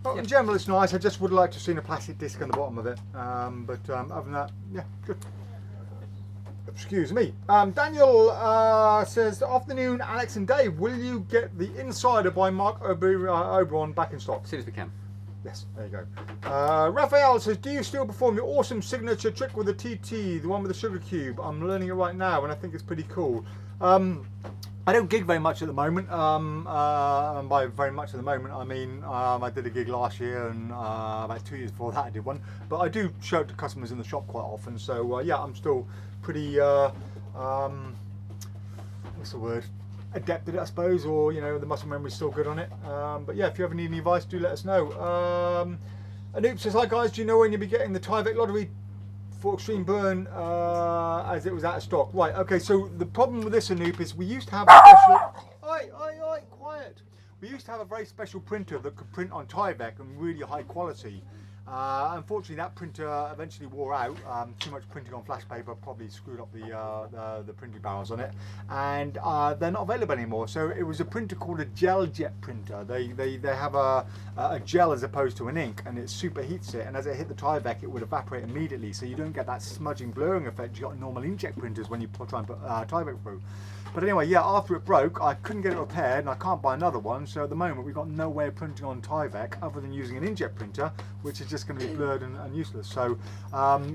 But in general, it's nice. I just would like to have seen a plastic disc on the bottom of it. But other than that, yeah, good. Excuse me. Daniel says, afternoon, Alex and Dave. Will you get the Insider by Mark Oberon back in stock? As soon as we can. Yes, there you go. Raphael says, do you still perform your awesome signature trick with the TT, the one with the sugar cube? I'm learning it right now, and I think it's pretty cool. I don't gig very much at the moment. And by very much at the moment, I mean I did a gig last year, and about 2 years before that I did one. But I do show it to customers in the shop quite often. So yeah, I'm still pretty what's the word? Adept at it, I suppose, or you know, the muscle memory's still good on it. But yeah, if you ever need any advice, do let us know. Anoop says, hi guys, do you know when you'll be getting the Tyvek lottery for Extreme Burn as it was out of stock? Right, okay, so the problem with this, Anoop, is we used to have a special... Oi, quiet! We used to have a very special printer that could print on Tyvek and really high quality. Unfortunately, that printer eventually wore out. Too much printing on flash paper probably screwed up the printing barrels on it, and they're not available anymore. So it was a printer called a gel jet printer. They have a gel as opposed to an ink, and it superheats it, and as it hit the Tyvek, it would evaporate immediately. So you don't get that smudging, blurring effect you got in normal inkjet printers when you try and put Tyvek through. But anyway, yeah, after it broke, I couldn't get it repaired, and I can't buy another one. So at the moment, we've got no way of printing on Tyvek other than using an inkjet printer, which is just going to be blurred and useless. So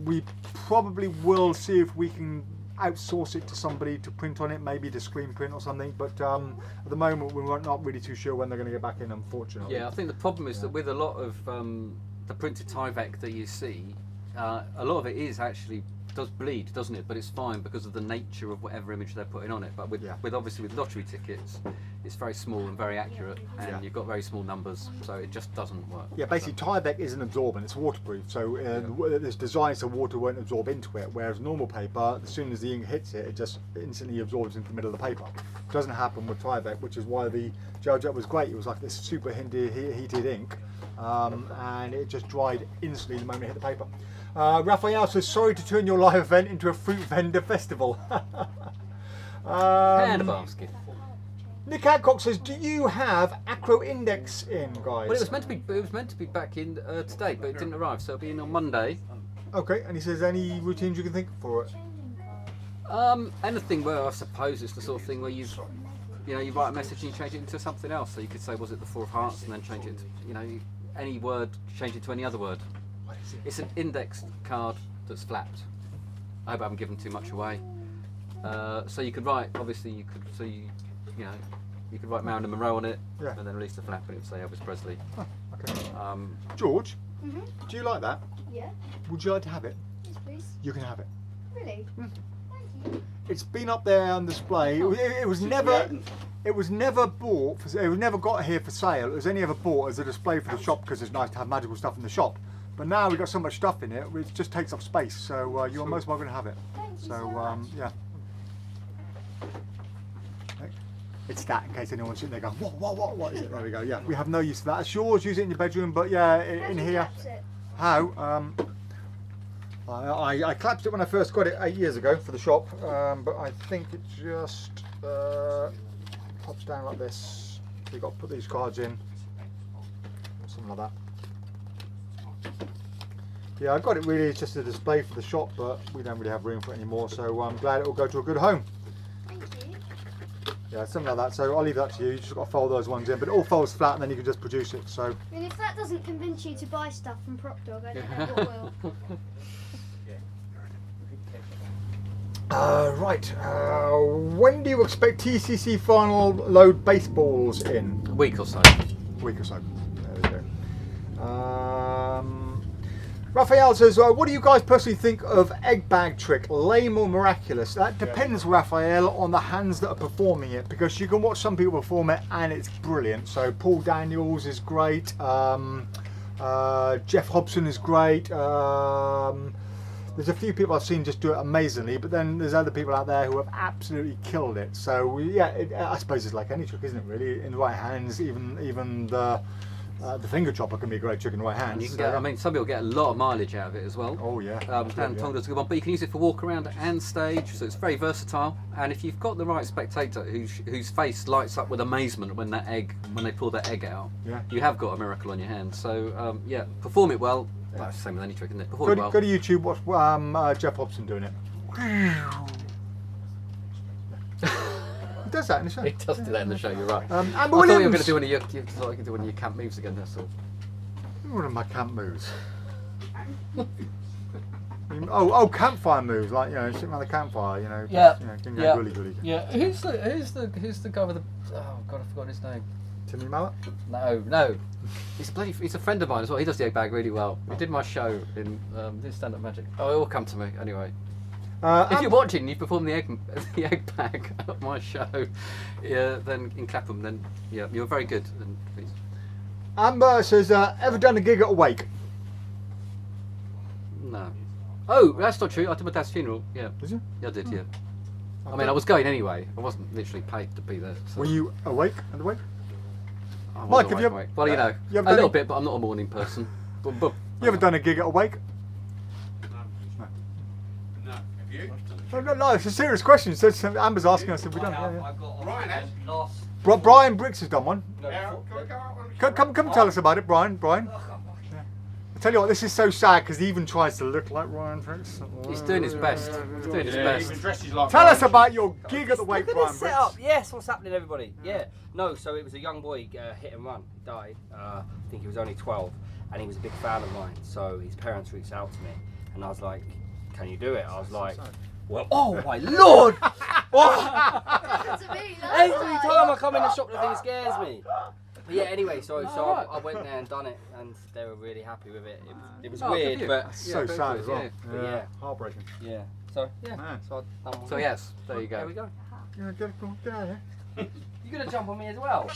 we probably will see if we can outsource it to somebody to print on it, maybe to screen print or something. But at the moment, we're not really too sure when they're going to get back in, unfortunately. Yeah, I think the problem is that with a lot of the printed Tyvek that you see, a lot of it is actually does bleed, doesn't it? But it's fine because of the nature of whatever image they're putting on it. But with obviously with lottery tickets, it's very small and very accurate, and you've got very small numbers, so it just doesn't work. Yeah, basically Tyvek is an absorbent, it's waterproof, so it's designed so water won't absorb into it, whereas normal paper, as soon as the ink hits it, it just instantly absorbs into the middle of the paper. It doesn't happen with Tyvek, which is why the gel jet was great. It was like this super heated ink, and it just dried instantly the moment it hit the paper. Raphael says, sorry to turn your live event into a fruit vendor festival. And a basket. Nick Hadcock says, do you have Acro Index in, guys? Well, it was meant to be back in today, but it didn't arrive, so it'll be in on Monday. Okay, and he says, any routines you can think for it? Anything where I suppose it's the sort of thing where you write a message and you change it into something else. So you could say, was it the Four of Hearts, and then change it to, any word, change it to any other word. It's an indexed card that's flapped. I hope I haven't given too much away. So you could write, obviously, you could write Marilyn Monroe on it, and then release the flap and it would say Elvis Presley. Oh, okay. George, do you like that? Yeah. Would you like to have it? Yes, please. You can have it. Really? Thank you. It's been up there on display. It was never bought. It was never got here for sale. It was only ever bought as a display for the shop because it's nice to have magical stuff in the shop. But now we've got so much stuff in it, it just takes up space. So you're most welcome to have it. Thank you So much. yeah. It's that, in case anyone's sitting there going, what is it? There we go. Yeah, we have no use for that. It's yours. Use it in your bedroom, but yeah, in here. How? I collapsed it when I first got it 8 years ago for the shop, but I think it just pops down like this. So you've got to put these cards in, something like that. Yeah, I got it really just a display for the shop, but we don't really have room for it anymore, so I'm glad it will go to a good home. Thank you. Yeah, something like that. So I'll leave that to you. You just got to fold those ones in, but it all folds flat, and then you can just produce it. So. And if that doesn't convince you to buy stuff from PropDog, I don't know what will. Right. When do you expect TCC final load baseballs in? A week or so. Week or so. There we go. Raphael says, what do you guys personally think of egg bag trick? Lame or miraculous? That depends, Raphael, on the hands that are performing it, because you can watch some people perform it and it's brilliant. So Paul Daniels is great. Jeff Hobson is great. There's a few people I've seen just do it amazingly, but then there's other people out there who have absolutely killed it. So I suppose it's like any trick, isn't it? Really, in the right hands, even the finger chopper can be a great trick in the right hands. And you can get, I mean, some people get a lot of mileage out of it as well. Oh yeah. Hand tongue does a good one, but you can use it for walk around and stage, so it's very versatile. And if you've got the right spectator whose face lights up with amazement when they pull that egg out, you have got a miracle on your hands. So perform it well. Well, it's the same with any trick, isn't it? Perform it well. Go to YouTube, watch Jeff Hobson doing it. He does that in the show. He does do that in the show. You're right. Amber I thought Williams. you were going to do one of your camp moves again. That's all. One of my camp moves. Campfire moves, like sitting around the campfire, Yeah. Goody. Yeah. Who's the guy with the? Oh God, I forgot his name. Timmy Mallet? No. He's a friend of mine as well. He does the egg bag really well. He did my show in stand-up magic. Oh, it will come to me anyway. If you're watching and you perform the egg bag at my show, then in Clapham, then you're very good. And please. Amber says, ever done a gig at a wake? No. Oh, that's not true. I did my dad's funeral. Yeah. Did you? Yeah, I did. Yeah. I mean, I was going anyway. I wasn't literally paid to be there. So. Were you awake at the wake? Mike, have you? Well, a little bit, but I'm not a morning person. You ever done a gig at a wake? No. Have you? No, it's a serious question. So Amber's asking us if we've done it. Brian Briggs has done one. Come tell us about it, Brian. I tell you what, this is so sad because he even tries to look like Ryan Briggs. He's doing his best. Tell us about your gig at the wake, Brian Briggs. Up. Yes, what's happening, everybody? Yeah. No, so it was a young boy hit and run. He died. I think he was only 12, and he was a big fan of mine. So his parents reached out to me, and I was like, "Can you do it?" I was like, "Well, oh my lord!" Every time I come in the shop, the thing scares me. But yeah, anyway, so I went there and done it, and they were really happy with it. It was weird, but so sad as well. Yeah, heartbreaking. Yeah. So yeah. Man. So yes, there you go. There we go. Get out of here. You're gonna jump on me as well.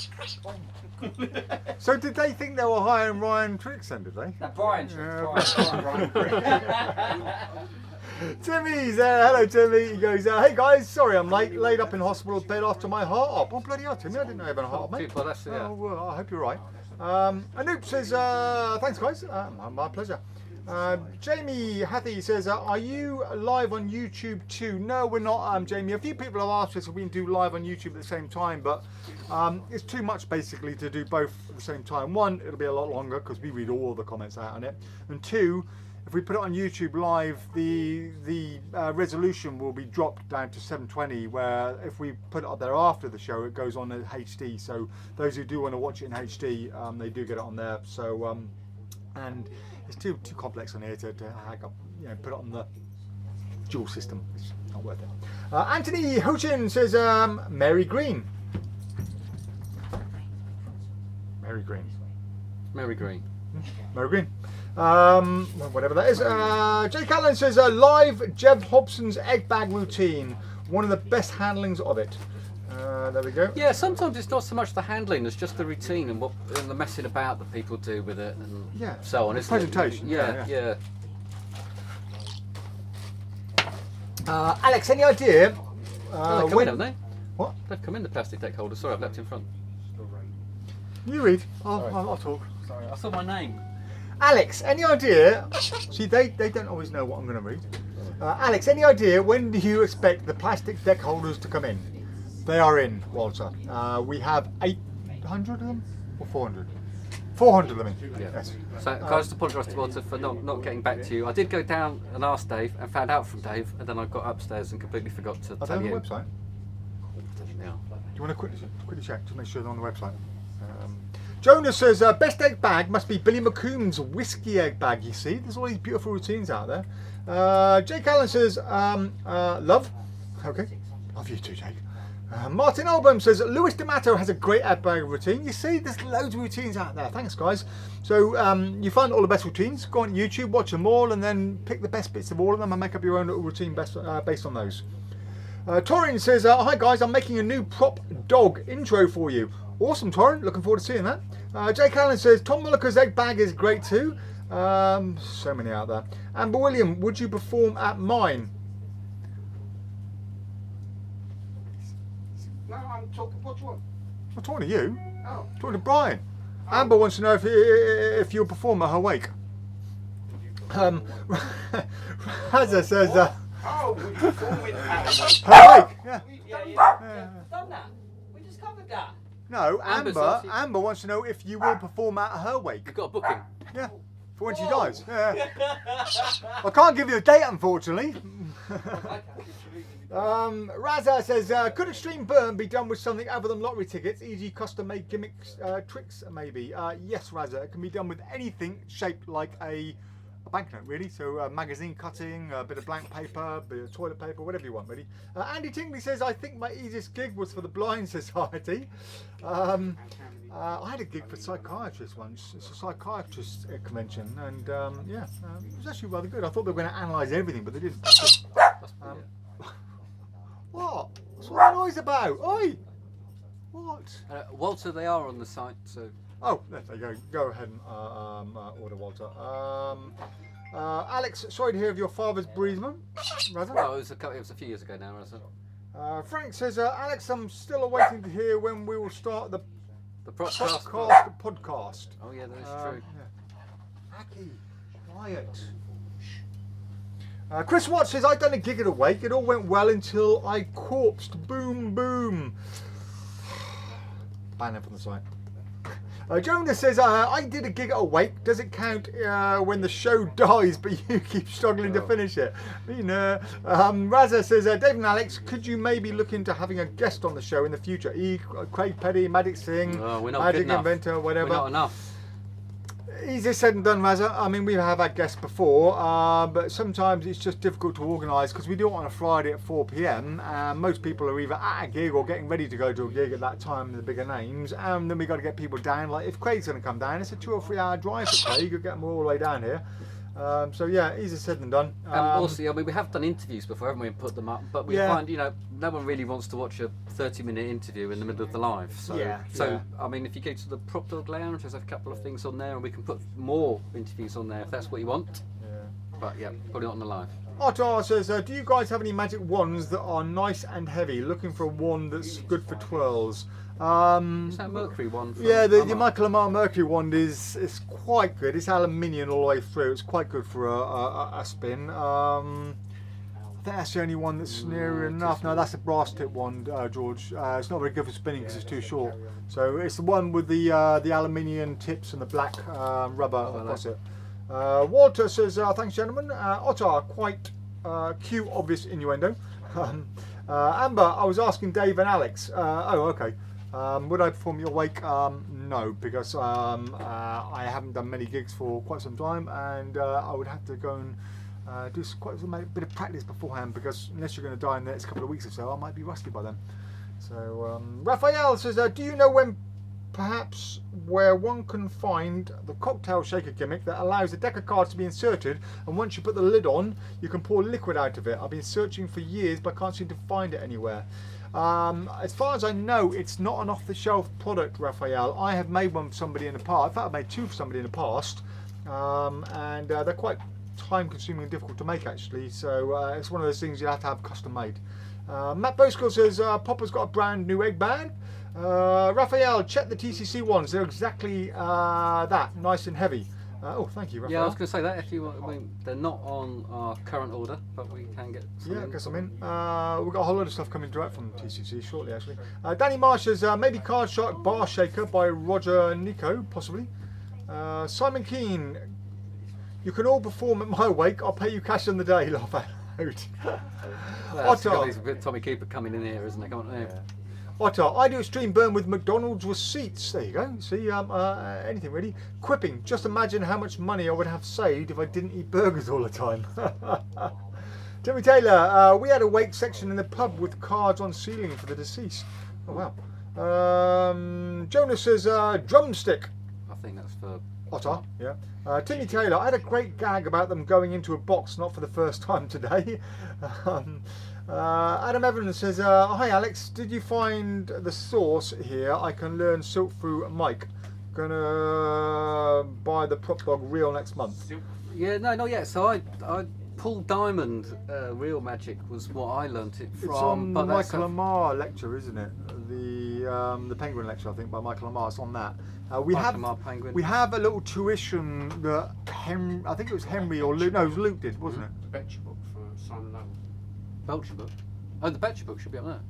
So did they think they were hiring Ryan Tricks then, did they? That Brian. Timmy's there. Hello, Timmy. He goes, hey guys, sorry I'm late. Laid up in hospital bed after my heart op. Oh, bloody hell, Timmy. I didn't know you had a heart op, mate. Well, that's, Oh, well, I hope you're right. Anoop says, thanks, guys. My pleasure. Jamie Hattie says, are you live on YouTube too? No, we're not, Jamie. A few people have asked us if we can do live on YouTube at the same time, but it's too much basically to do both at the same time. One, it'll be a lot longer because we read all the comments out on it. And two, if we put it on YouTube live, the resolution will be dropped down to 720, where if we put it up there after the show, it goes on as HD. So those who do want to watch it in HD, they do get it on there. So, and it's too complex on here to hack up, put it on the dual system. It's not worth it. Anthony Hochin says, Mary Green. Mary Green. Mary Green. Mary Green. Whatever that is. Jake Allen says, live Jeff Hobson's egg bag routine. One of the best handlings of it. There we go. Yeah, sometimes it's not so much the handling, it's just the routine and the messing about that people do with it and so on. Isn't Presentation. It? Yeah. Alex, any idea? They've come in, haven't they? What? They've come in, the plastic deck holders. Sorry, I've left in front. You read. I'll talk. Sorry, I saw my name. Alex, any idea? See, they don't always know what I'm going to read. Alex, any idea when do you expect the plastic deck holders to come in? They are in, Walter. We have 800 of them or 400? 400 of them in. Yeah. Yes. So can I just apologise to Walter for not getting back to you. I did go down and ask Dave and found out from Dave, and then I got upstairs and completely forgot to Are they tell on the you. website? Yeah. Do you want to quickly check to make sure they're on the website? Jonas says, best egg bag must be Billy McComb's whiskey egg bag, you see. There's all these beautiful routines out there. Jake Allen says, love. Okay. Love you too, Jake. Martin Album says Lewis D'Amato has a great airbag routine. You see, there's loads of routines out there. Thanks, guys. So you find all the best routines. Go on YouTube, watch them all, and then pick the best bits of all of them and make up your own little routine based on those. Torin says, hi guys, I'm making a new PropDog intro for you. Awesome, Torin. Looking forward to seeing that. Jake Allen says, Tom Mullica's egg bag is great too. So many out there. Amber William, would you perform at mine? No, I'm talking. What do you want? I'm talking to you. Oh. I'm talking to Brian. Amber wants to know if you'll perform at her wake. Raza says, Oh, would you perform it at her wake. Yeah. Yeah. Done that. We just covered that. No, Amber's Amber. asked you- Amber wants to know if you will perform at her wake. You've got a booking. Yeah, for when she dies. Yeah. I can't give you a date, unfortunately. Raza says, could Extreme Burn be done with something other than lottery tickets, e.g. custom-made gimmicks, tricks, maybe? Yes, Raza, it can be done with anything shaped like a banknote, really. So magazine cutting, a bit of blank paper, a bit of toilet paper, whatever you want, really. Andy Tingley says, I think my easiest gig was for the Blind Society. I had a gig for psychiatrists once. It's a psychiatrist convention, and yeah, it was actually rather good. I thought they were going to analyse everything, but they didn't. What? What's all that noise about? Oi! What? Walter, they are on the site, so. Oh, there you go. Go ahead and order Walter. Alex, sorry to hear of your father's bereavement. Rather. Well, it was a few years ago now, wasn't it? Frank says, Alex, I'm still awaiting to hear when we will start the podcast. Oh yeah, that is true. Yeah. Aki, quiet. Chris Watts says, I'd done a gig at a wake. It all went well until I corpsed. Boom, boom. Ban him from the site. Jonas says, I did a gig at a wake. Does it count when the show dies, but you keep struggling to finish it? You know. Raza says, Dave and Alex, could you maybe look into having a guest on the show in the future? Craig Petty, Magic Singh, we're not Magic good enough. Inventor, whatever. We're not enough. Easier said than done, Raza. I mean, we have had guests before, but sometimes it's just difficult to organise because we do it on a Friday at 4 p.m. And most people are either at a gig or getting ready to go to a gig at that time, the bigger names. And then we got to get people down. Like if Craig's going to come down, it's a 2 or 3 hour drive for Craig. You could get them all the way down here. So yeah, easier said than done. Also, I mean, we have done interviews before, haven't we, and put them up, but we find, you know, no one really wants to watch a 30-minute interview in the middle of the live. So, I mean, if you go to the PropDog Lounge, there's a couple of things on there, and we can put more interviews on there if that's what you want. Yeah. But yeah, put it on the live. Otto says, do you guys have any magic wands that are nice and heavy? Looking for a wand that's good for twirls. Is that Mercury one? Yeah, the Michael Lamar Mercury wand is quite good. It's aluminium all the way through. It's quite good for a spin. I think that's the only one that's near enough. No, that's a brass tip wand, George. It's not very good for spinning because it's too short. So it's the one with the aluminium tips and the black rubber across it. Walter says, thanks gentlemen. Otter, quite cute, obvious innuendo. Amber, I was asking Dave and Alex. Oh, okay. Would I perform your wake? No, because I haven't done many gigs for quite some time, and I would have to go and do quite a bit of practice beforehand, because unless you're going to die in the next couple of weeks or so, I might be rusty by then. So Raphael says, do you know when perhaps where one can find the cocktail shaker gimmick that allows a deck of cards to be inserted, and once you put the lid on you can pour liquid out of it? I've been searching for years but can't seem to find it anywhere. As far as I know, it's not an off-the-shelf product, Raphael. I have made one for somebody in the past. In fact, I've made two for somebody in the past, and they're quite time-consuming and difficult to make, actually. So it's one of those things you have to have custom made. Matt Boskill says, Popper's got a brand new egg bag. Raphael, check the TCC ones. They're exactly that, nice and heavy. Oh, thank you, Raphael. Yeah, I was going to say that. If you want, I mean, they're not on our current order, but we can get some. Yeah, I guess I'm in. We've got a whole lot of stuff coming direct from TCC shortly, actually. Danny Marsh says, maybe Card Shark Bar Shaker by Roger Nico, possibly. Simon Keane, you can all perform at my wake. I'll pay you cash on the day. Laugh out loud. Well, it's a bit Tommy Cooper coming in here, isn't it? Come on, yeah. Otter, I do a stream burn with McDonald's receipts. There you go. See, anything really. Quipping, just imagine how much money I would have saved if I didn't eat burgers all the time. Timmy Taylor, we had a wake section in the pub with cards on ceiling for the deceased. Oh wow. Jonas says drumstick. I think that's for Otter, yeah. Timmy Taylor, I had a great gag about them going into a box, not for the first time today. Adam Evans says, hi Alex, did you find the source here? I can learn silk through Mike. Gonna buy the PropDog reel next month. Yeah, no, not yet. So I Paul Diamond Real Magic was what I learnt it from. It's on but Michael Lamar lecture, isn't it? The Penguin lecture, I think, by Michael Lamar. It's on that. We have a little tuition that I think it was Henry or Luke. No, it was Luke did, wasn't it? The Betcher book for Simon Lovell. Belcher book. Oh, the Betcher book should be up there.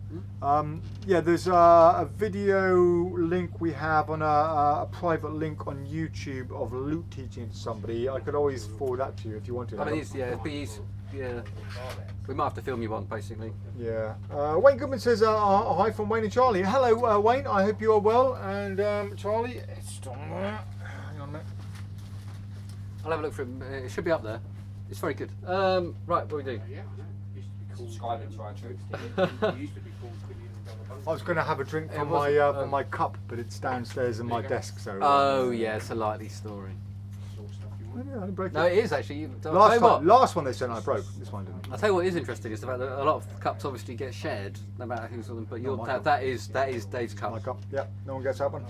Yeah, there's a video link we have on a private link on YouTube of Luke teaching it to somebody. I could always forward that to you if you wanted. I mean, it'd be easy. Yeah, we might have to film you one, basically. Yeah. Wayne Goodman says, hi from Wayne and Charlie. Hello, Wayne. I hope you are well. And Charlie, it's on there. Hang on a minute. I'll have a look for it. It should be up there. It's very good. Right, what do we do? Yeah, I know. Subscribe and try tricks. It used to be called $1 I was going to have a drink from my cup, but it's downstairs in my desk. So. Oh yeah, it's a likely story. Yeah, I broke No, it. it is actually. Last one they sent I broke. This one didn't. I'll tell you what is interesting is the fact that a lot of cups obviously get shared, no matter who's on them. But that is Dave's cup. My cup. Yeah, no one gets that one.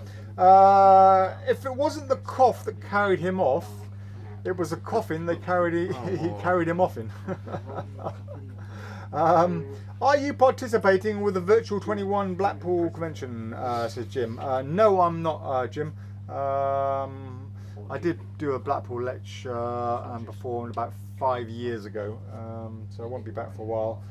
If it wasn't the cough that carried him off, it was the coffin they carried. He carried him off in. Are you participating with the Virtual 21 Blackpool convention? Says Jim. No, I'm not, Jim. I did do a Blackpool lecture before, about 5 years ago, so I won't be back for a while.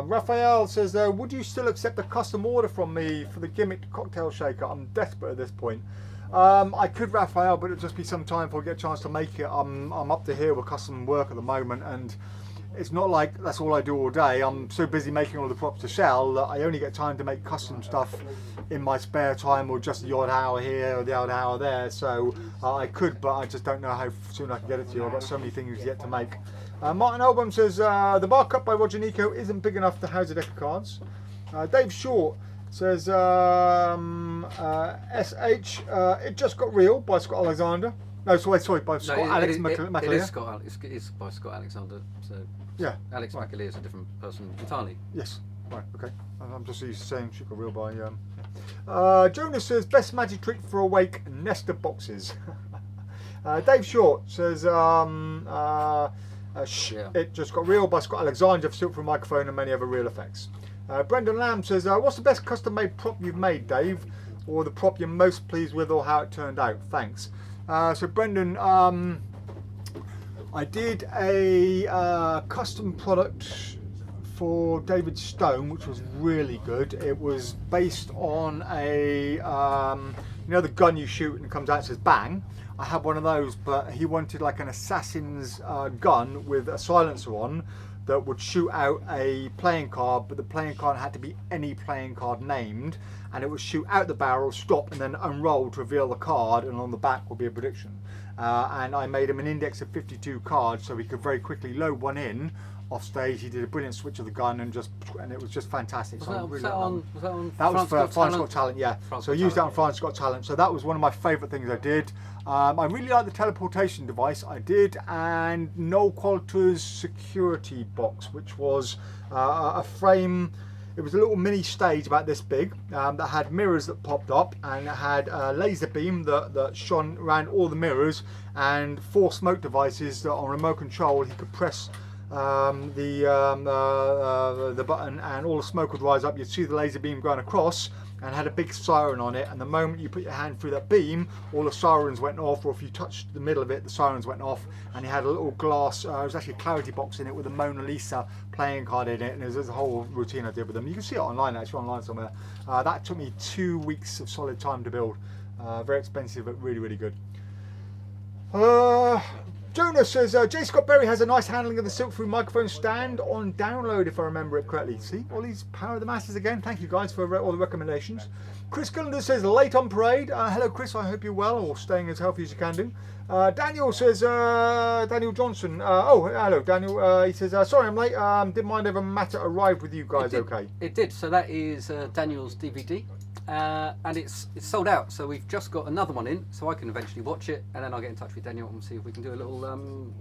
Raphael says, would you still accept a custom order from me for the gimmick cocktail shaker? I'm desperate at this point. I could, Raphael, but it'll just be some time before I get a chance to make it. I'm up to here with custom work at the moment, and it's not like that's all I do all day. I'm so busy making all the props to sell that I only get time to make custom stuff in my spare time, or just the odd hour here or the odd hour there. So I could, but I just don't know how soon I can get it to you. I've got so many things yet to make. Martin Album says, the bar cup by Roger Nico isn't big enough to house a deck of cards. Dave Short says, SH, it just got real by Scott Alexander. No, sorry, by Scott Alex McAleer. It is Scott. It is by Scott Alexander. So yeah, Alex McAleer is a different person entirely. Yes. Right. Okay. I'm just used to saying she got real by. Jonas says best magic trick for awake nester boxes. Dave Short says it just got real by Scott Alexander for silk for a microphone and many other real effects. Brendan Lamb says, what's the best custom made prop you've made, Dave, or the prop you're most pleased with, or how it turned out? Thanks. So Brendan, I did a custom product for David Stone, which was really good. It was based on a, you know, the gun you shoot and it comes out and says bang. I had one of those, but he wanted like an assassin's gun with a silencer on that would shoot out a playing card, but the playing card had to be any playing card named, and it would shoot out the barrel, stop, and then unroll to reveal the card, and on the back would be a prediction. And I made him an index of 52 cards so he could very quickly load one in off stage. He did a brilliant switch of the gun and it was just fantastic. Was so that on that was for France Got Talent? Talent, yeah. France So I Got used that on Talent. France Got Talent. So that was one of my favourite things I did. I really like the teleportation device I did, and Noel Qualter's security box, which was a frame. It was a little mini stage about this big that had mirrors that popped up, and it had a laser beam that shone around all the mirrors, and 4 smoke devices that on remote control he could press the button and all the smoke would rise up. You'd see the laser beam going across and had a big siren on it, and the moment you put your hand through that beam, all the sirens went off, or if you touched the middle of it, the sirens went off. And it had a little glass, it was actually a clarity box in it with a Mona Lisa playing card in it, and there's a whole routine I did with them. You can see it online, actually, online somewhere. That took me 2 weeks of solid time to build. Very expensive, but really, really good. Jonas says, J. Scott Berry has a nice handling of the silk-through microphone stand on download, if I remember it correctly. See, all these power of the masses again. Thank you guys for all the recommendations. Chris Gullender says, late on parade. Hello, Chris. I hope you're well or staying as healthy as you can do. Daniel says, Daniel Johnson. Oh, hello, Daniel. He says, sorry, I'm late. Didn't mind if a matter arrived with you guys. Okay. It did. So that is Daniel's DVD. And it's sold out, so we've just got another one in, so I can eventually watch it, and then I'll get in touch with Daniel and see if we can do a little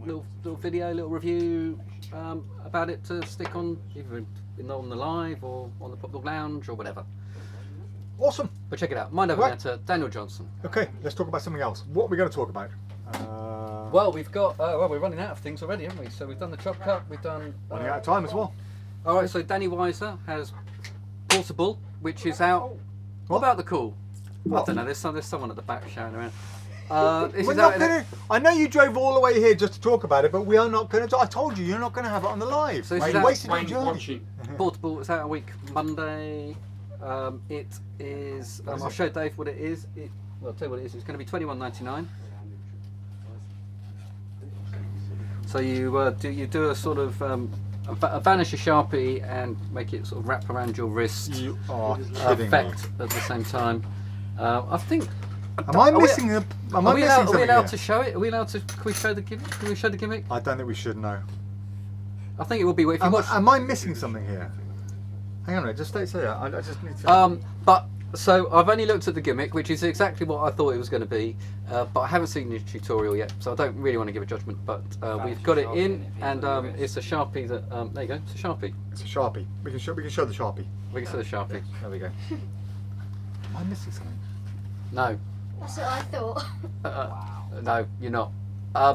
little video, little review about it to stick on either on the live or on the PropDog Lounge or whatever. Awesome. But check it out. Mind over there to Daniel Johnson. Okay, let's talk about something else. What are we going to talk about? Well, we've got we're running out of things already, haven't we? So we've done the Chop Cup, we've done running out of time as well. All right, so Danny Weiser has Portable, which is out. What about the call? I don't know. There's someone at the back shouting around. I know you drove all the way here just to talk about it, but we are not going to. I told you, you're not going to have it on the live. So you wasted your journey. Portable is out a week Monday. It is. I'll show Dave what it is. I'll tell you what it is. It's going to be $21.99. So you do a sort of a vanish a Sharpie and make it sort of wrap around your wrist. You are kidding effect me. at the same time. I think. Am I missing a? Are we allowed to show it? Are we allowed to? Can we show the gimmick? Can we show the gimmick? I don't think we should. No. I think it would be. If you watch. Am I missing something here? Hang on a minute. Just say that. I just need to. But so I've only looked at the gimmick, which is exactly what I thought it was going to be, but I haven't seen the tutorial yet, so I don't really want to give a judgment. But we've got it in, and it's a Sharpie that. There you go. It's a Sharpie. It's a Sharpie. We can show the Sharpie. We can show the Sharpie. There we go. Am I missing something? No. That's what I thought. No, you're not.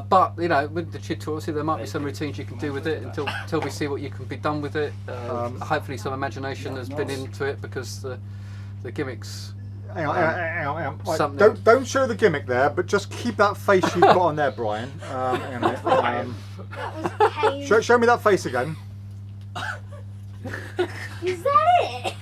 But you know, with the tutorial, there might be some routines you can do with it until we see what you can be done with it. Hopefully, some imagination has been into it because the gimmicks. Hang on. Right, don't show the gimmick there, but just keep that face you've got on there, Brian. Hang on That was pain. show me that face again. Is that it?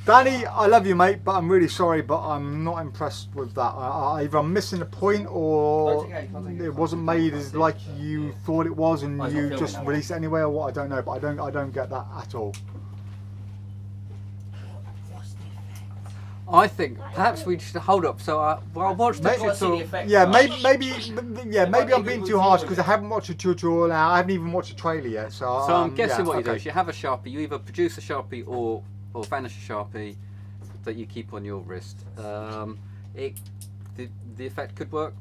Danny, I love you, mate, but I'm really sorry, but I'm not impressed with that. Either I'm missing a point, or it wasn't made as like you thought it was, and you just released it anyway, or what? I don't know, but I don't get that at all. I think perhaps we should hold up. So I'll watch the tutorial. Yeah, maybe I'm being too harsh because I haven't watched the tutorial now. I haven't even watched the trailer yet. So I'm guessing what you do is you have a Sharpie. You either produce a Sharpie or vanish a Sharpie that you keep on your wrist. The effect could work.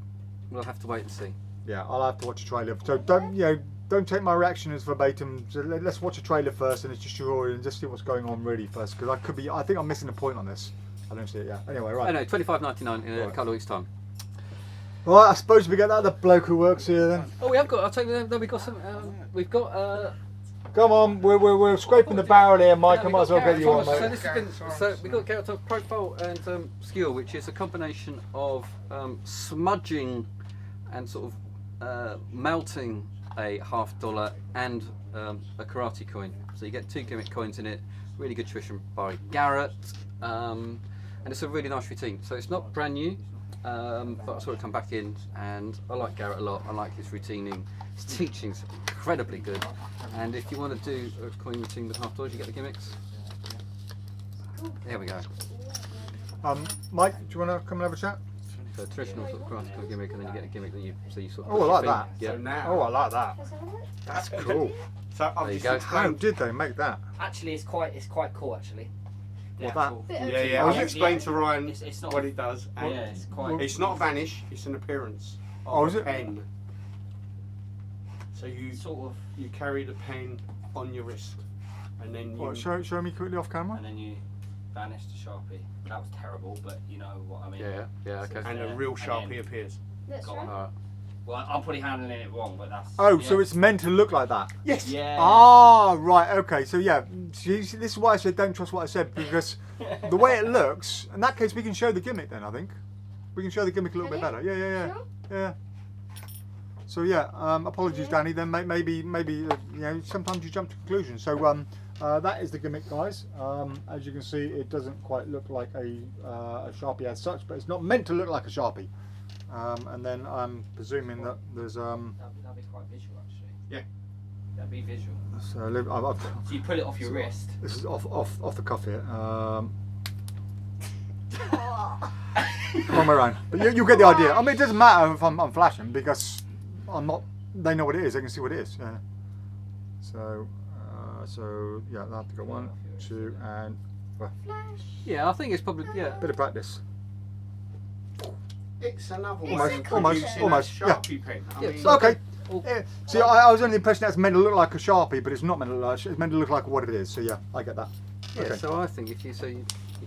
We'll have to wait and see. Yeah, I'll have to watch the trailer. So don't take my reaction as verbatim. So let's watch the trailer first and it's just tutorial and just see what's going on really first, because I think I'm missing a point on this. I don't see it yet. Anyway, right. I know, $25.99 in a couple of weeks' time. Well, I suppose we get that the bloke who works here then. Oh, we have got. I'll tell you. Then we've got some. We've got. Come on, we're scraping the barrel here, Mike. I might as well get you on, mate. So this has been. So we've got Garrett Thomas Profile and Skewer, which is a combination of smudging and sort of melting a $50 and a karate coin. So you get 2 gimmick coins in it. Really good tuition by Garrett. And it's a really nice routine. So it's not brand new, but I saw it come back in, and I like Garrett a lot. I like his routining. His teaching's incredibly good. And if you want to do a coin routine with $50, you get the gimmicks. There we go. Mike, do you want to come and have a chat? So traditional sort of karate coin gimmick, and then you get a gimmick that you sort of. Oh, I like that. Yeah. So now, Oh, I like that. That's cool. so There you go. How did they make that? Actually, it's quite cool actually. What, that? Yeah. I'll explain to Ryan It's not what it does. And Yeah, it's quite. it's not vanish. It's an appearance Oh, of is a it? pen. So you Sort of, carry the pen on your wrist, and then you. What, show me quickly off camera. and then you vanish the Sharpie. That was terrible, but you know what I mean. Yeah. Okay. and a real Sharpie appears. That's Go on. right. Alright. Well, I'm probably handling it wrong, but that's. Oh, yeah. so it's meant to look like that? Yes. Yeah. Ah, right, okay. So yeah, see, this is why I said don't trust what I said, because the way it looks, in that case we can show the gimmick then, I think. We can show the gimmick a little bit better. Yeah. Sure. Yeah. So yeah, apologies Danny, then maybe you know, sometimes you jump to conclusions. So that is the gimmick, guys. As you can see, it doesn't quite look like a Sharpie as such, but it's not meant to look like a Sharpie. And then I'm presuming that there's That'd be quite visual, actually. Yeah. That'd be visual. so So you pull it off your wrist. this is off the cuff here. Wrong way around. But you get the idea. I mean, it doesn't matter if I'm flashing because I'm not. They know what it is. They can see what it is. Yeah. So yeah, I'll have to go 1, 2, and Yeah, I think it's probably bit of practice. It's another It's way a of concept. producing Almost, a yeah. Sharpie pen. I Yeah, mean, so- Okay. Oh. Yeah. See, I was under the impression that's meant to look like a Sharpie, but it's not meant to look like. It's meant to look like what it is. So yeah, I get that. yeah. Okay. So I think if you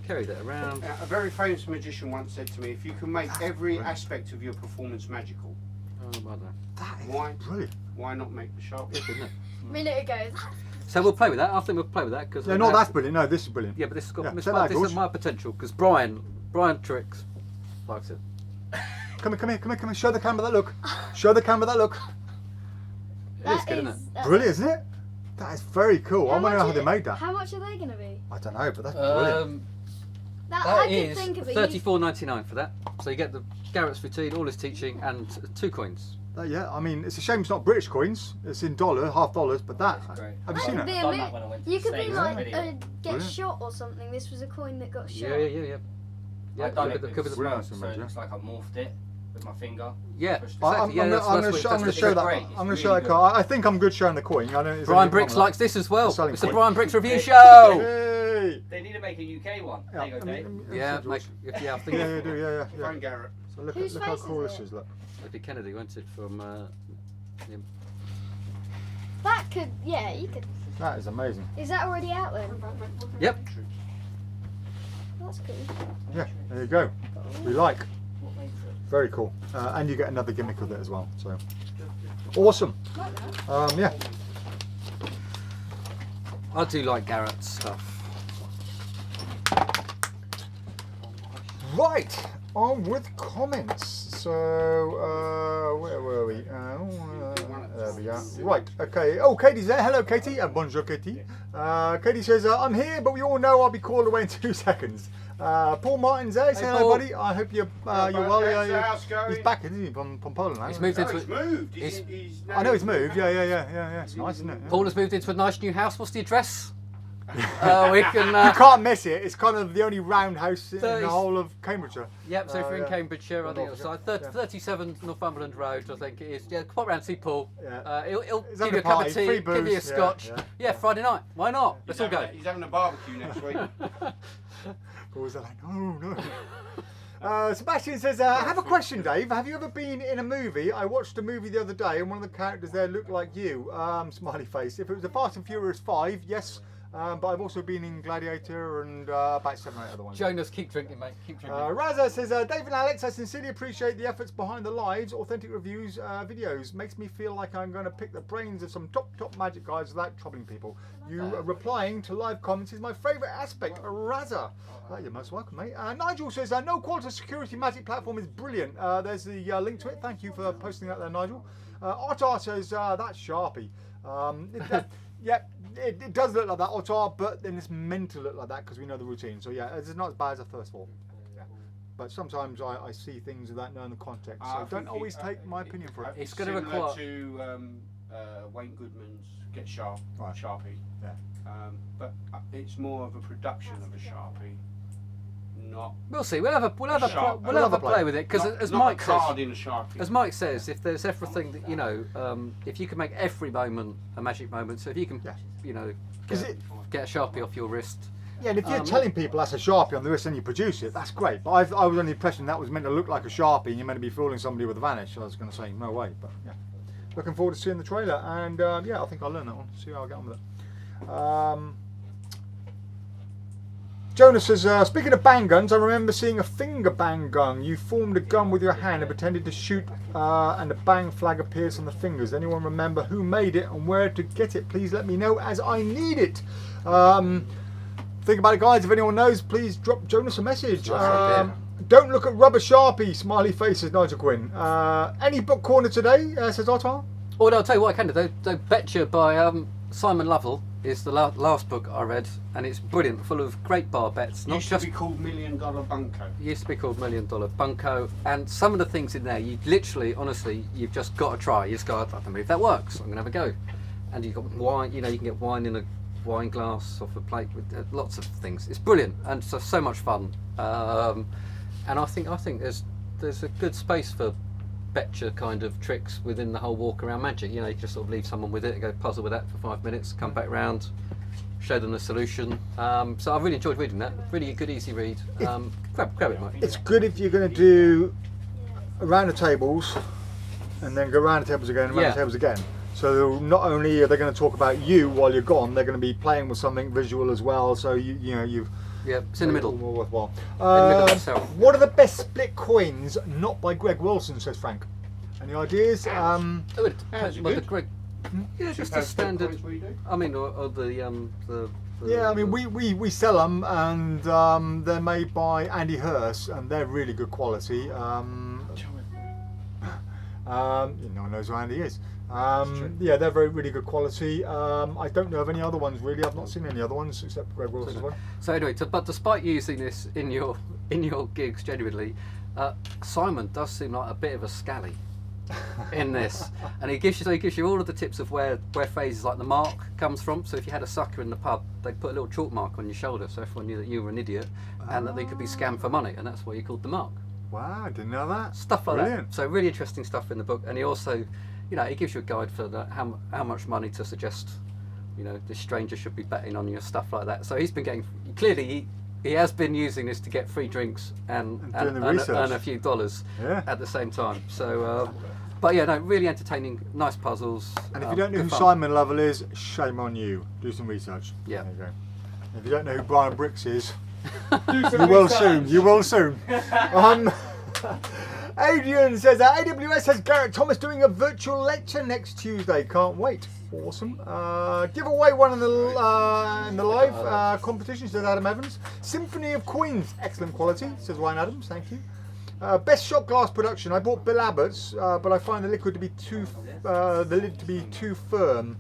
carry that around. a very famous magician once said to me, if you can make every aspect of your performance magical, Oh, well done. That is Why? brilliant. why not make the Sharpie? Isn't it? Minute ago. So we'll play with that. I think we'll play with that because. No, not that's brilliant. No, this is brilliant. Yeah, but this has got Yeah, this, say that, this George. is my potential because Brian Tricks likes it. Come here. Show the camera that look. Show the camera that look. It is good, isn't it? Brilliant, isn't it? That is very cool. I want to know how they made that. How much are they going to be? I don't know, but that's brilliant. I That could is think of it. $34.99 for that. So you get the Garrett's routine, all his teaching, and 2 coins. Yeah, I mean, it's a shame it's not British coins. It's in $1.50, but that. That's great. Have you That seen would it? be a Done mi- that when I went to You the could be States like on video. get Brilliant. shot or something. This was a coin that got shot. Yeah. Yeah, I've done could it be with could be the Brilliant. so it looks like I morphed it with my finger. Yeah, Pushed it. exactly. Yeah, that's I'm what- going that's to the show trick. that. great. I'm It's going to really show that good. card. I think I'm good showing the coin. I don't know. is there Brian anything Bricks wrong with likes this as well. Selling It's the coin. Brian Bricks review that? show. Hey! They need to make a UK one. There you go, Dave. Yeah, George. yeah, I think Yeah, you do. Yeah. Phone Garrett. So look, Whose look how face cool is this it? is. Look. it'd be Kennedy, won't it? From him. That could, yeah, you could. That is amazing. Is that already out then? Yep. That's cool. Yeah, there you go. We like. Very cool. And you get another gimmick with it as well. So awesome. Yeah. I do like Garrett's stuff. Right. On with comments. So where were we? There we are. Right. Okay. Oh, Katie's there. Hello, Katie. Bonjour, Katie. Katie says, I'm here, but we all know I'll be called away in 2 seconds. Paul Martin's there. Say Hey, hello, Paul. buddy. I hope you're Hello, well. bud. Yeah, How's the house He's going? back, isn't he, from Poland now? He's moved No, into he's moved. He's I know he's moved. Yeah. It's nice, isn't it? Paul has moved into a nice new house. What's the address? We can. You can't miss it. It's kind of the only roundhouse in 30 the whole of Cambridgeshire. Yep, so if you're in yeah. Cambridgeshire, I think it's Norfolk, like yeah. 37 Northumberland Road, I think it is. Yeah, pop round, see Paul. Yeah. He'll He's give having you a a cup party, of tea, free give you a booze, yeah, scotch. yeah. Yeah, Friday night. Why not? Let's all go. He's having a barbecue next week. Paul's like, no. Sebastian says, I have a question, Dave. Have you ever been in a movie? I watched a movie the other day and one of the characters there looked like you. Smiley face. If it was a Fast and Furious 5, yes. But I've also been in Gladiator and about 7 or 8 other ones. Jonas, keep drinking, mate. Keep drinking. Raza says, Dave and Alex, I sincerely appreciate the efforts behind the lives, authentic reviews, videos. Makes me feel like I'm going to pick the brains of some top magic guys without troubling people. You replying to live comments is my favourite aspect. Raza. You're most welcome, mate. Nigel says, no quality security magic platform is brilliant. There's the link to it. Thank you for posting that there, Nigel. Ottar says, that's Sharpie. Yeah, it does look like that, Ottar, but then it's meant to look like that because we know the routine. So yeah, it's not as bad as a first fall. Yeah. But sometimes I see things without knowing the context. So don't always take my opinion for it. It's going to Similar require. to Wayne Goodman's Get Sharp, Right. Sharpie. Yeah. But it's more of a production of a Sharpie, not We'll see. We'll have a Sharp. we'll have a play with it because not, as not Mike a says. card in a Sharpie. As Mike says, if there's everything that if you can make every moment a magic moment, so if you can, Yeah. get a Sharpie off your wrist. Yeah, and if you're telling people that's a Sharpie on the wrist and you produce it, that's great. But I was under the impression that was meant to look like a Sharpie and you're meant to be fooling somebody with a vanish. I was going to say, no way. But yeah. Looking forward to seeing the trailer. And yeah, I think I'll learn that one. See how I get on with it. Jonas says, speaking of bang guns, I remember seeing a finger bang gun. You formed a gun with your hand and pretended to shoot and a bang flag appears on the fingers. Anyone remember who made it and where to get it? Please let me know as I need it. Think about it, guys. If anyone knows, please drop Jonas a message. Don't look at rubber Sharpie, smiley faces, Nigel Quinn. Any book corner today, says Ottar? Or I'll tell you what I can do. Though Betcha by Simon Lovell is the last book I read, and it's brilliant, full of great bar bets. Not Used just to be called $1 Million Bunko. used to be called $1 Million Bunko, and some of the things in there, you literally, honestly, you've just got to try. You just go, I don't know if that works. I'm gonna have a go. And you've got wine. You know, you can get wine in a wine glass off a plate with lots of things. It's brilliant and so much fun. And I think there's a good space for betcha kind of tricks within the whole walk around magic. You know, you can just sort of leave someone with it and go puzzle with that for 5 minutes, come back round, show them the solution. So I've really enjoyed reading that. Really a good, easy read. Grab it, Mike. It's good if you're going to do around the tables and then go around the tables again and around the tables again. So not only are they going to talk about you while you're gone, they're going to be playing with something visual as well. So you've it's in the middle. More worthwhile. In the middle of itself. What are the best split coins not by Greg Wilson? Says Frank. Any ideas? Oh, it depends. it Well, good? the Greg, yeah, just a standard. I mean, or the Yeah, I mean we sell them and they're made by Andy Hurst and they're really good quality. No one knows who Andy is. Yeah, they're really good quality. I don't know of any other ones really. I've not seen any other ones except Greg Wilson's one. So anyway, but despite using this in your gigs genuinely, Simon does seem like a bit of a scally in this, and he gives you all of the tips of where phrases like the mark comes from. So if you had a sucker in the pub, they'd put a little chalk mark on your shoulder so everyone knew that you were an idiot and that they could be scammed for money, and that's why you called the mark. Wow, I didn't know that. Stuff like Brilliant. that. So really interesting stuff in the book, and he also, he gives you a guide for how much money to suggest, this stranger should be betting on your stuff like that. So he's been getting, clearly he has been using this to get free drinks and earn a few dollars at the same time. So, but yeah, no, really entertaining, nice puzzles. And if you don't know who fun. Simon Lovell is, shame on you. Do some research. Yeah. There you go. If you don't know who Brian Bricks is, Do some you will research. soon. You will soon. Adrian says that AWS has Garrett Thomas doing a virtual lecture next Tuesday. Can't wait. Awesome. Give away one in the live competition, says Adam Evans. Symphony of Queens, excellent quality, says Ryan Adams. Thank you. Best shot glass production. I bought Bill Abbott's, but I find the lid to be too firm.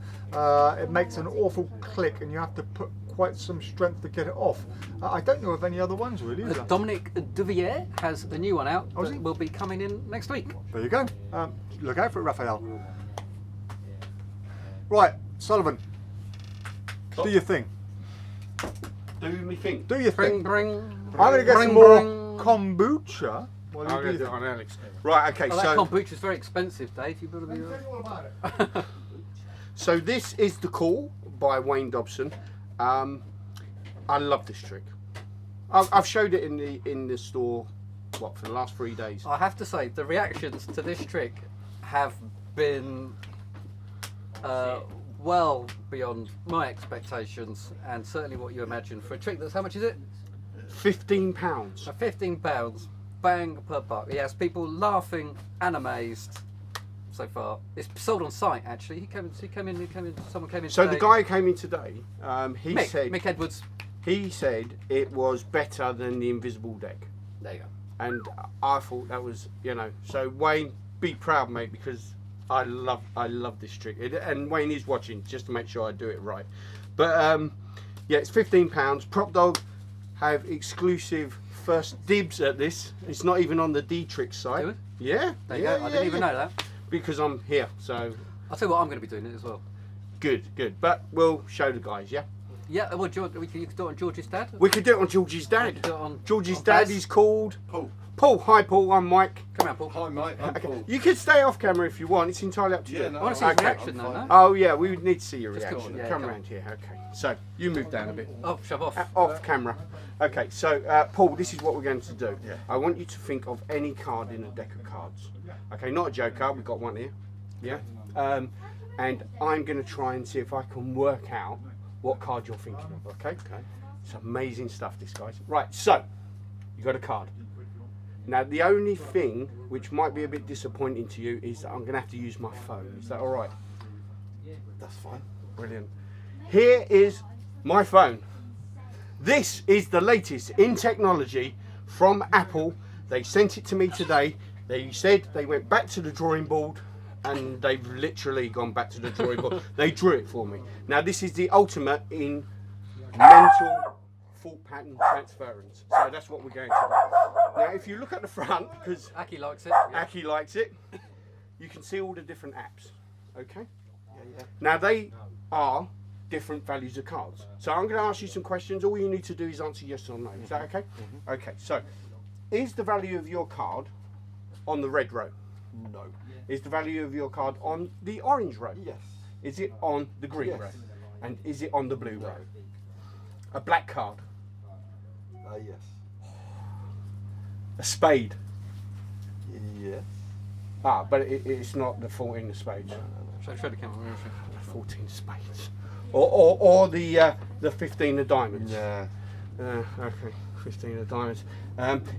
It makes an awful click, and you have to put quite some strength to get it off. I don't know of any other ones really. Is there? Dominic Duvier has a new one out Oh, is that he? will be coming in next week. There you go. Look out for it, Raphael. Right, Sullivan. Do your thing. Do me think. Do your thing. Bring. I'm going to get Bring, some more bring. kombucha. While you I'm do going to do your it thing. on Alex. Right, okay, Oh, that so kombucha is very expensive, Dave. You better be. Tell you all about it. so this is The Call by Wayne Dobson. I love this trick. I've showed it in the store, for the last 3 days. I have to say, the reactions to this trick have been well beyond my expectations, and certainly what you imagine for a trick that's, how much is it? £15. So £15, bang per buck. He has people laughing and amazed so far. It's sold on site actually. Someone came in. So today. the guy came in today. He Mick, said Mick Edwards. he said it was better than the invisible deck, There you go. and I thought that was So Wayne, be proud, mate, because I love this trick. And Wayne is watching just to make sure I do it right. But yeah, it's £15. PropDog have exclusive first dibs at this. It's not even on the D-Trick site. Do it? Yeah, There you go. I didn't even know that. because I'm here. So I'll tell you what, I'm going to be doing it as well. good. But we'll show the guys. Yeah, Yeah, well, you can do it on George's dad. we could do it on George's We dad. could do it on George's on dad Baz. is called Paul. Paul. Hi, Paul. I'm Mike. Come on, Paul. Hi, mate. I'm Paul. You could stay off camera if you want. It's entirely up to Yeah, you. no, I want to see his Okay. reaction though, I'm no? fine. Oh yeah, we would need to see your Just reaction. come- yeah, come come around here. Okay. So you move down a bit. Oh, shove off. Off camera. Okay. So Paul, this is what we're going to do. Yeah. I want you to think of any card in a deck of cards. Okay, not a joker. We've got one here. Yeah. And I'm going to try and see if I can work out what card you're thinking of. Okay. Okay. It's amazing stuff, this guys. Right. So you got a card. Now the only thing which might be a bit disappointing to you is that I'm going to have to use my phone. Is that all right? That's fine. Brilliant. Here is my phone. This is the latest in technology from Apple. They sent it to me today. They said they went back to the drawing board and they've literally gone back to the drawing board. They drew it for me. Now this is the ultimate in mental fault pattern transference. So that's what we're going to do. Now if you look at the front, because Aki likes it. Aki likes it, you can see all the different apps. Okay? Now they are different values of cards. So I'm going to ask you some questions. All you need to do is answer yes or no. Is that okay? Okay, so is the value of your card on the red row? No. Is the value of your card on the orange row? Yes. Is it on the green Yes. row? And is it on the blue row? A black card? Yes. A spade? Yes. Ah, but it's not the 14 of spades. Show the camera. Where is it? 14 spades. Or the 15 of diamonds. Yeah. Okay, 15 of diamonds.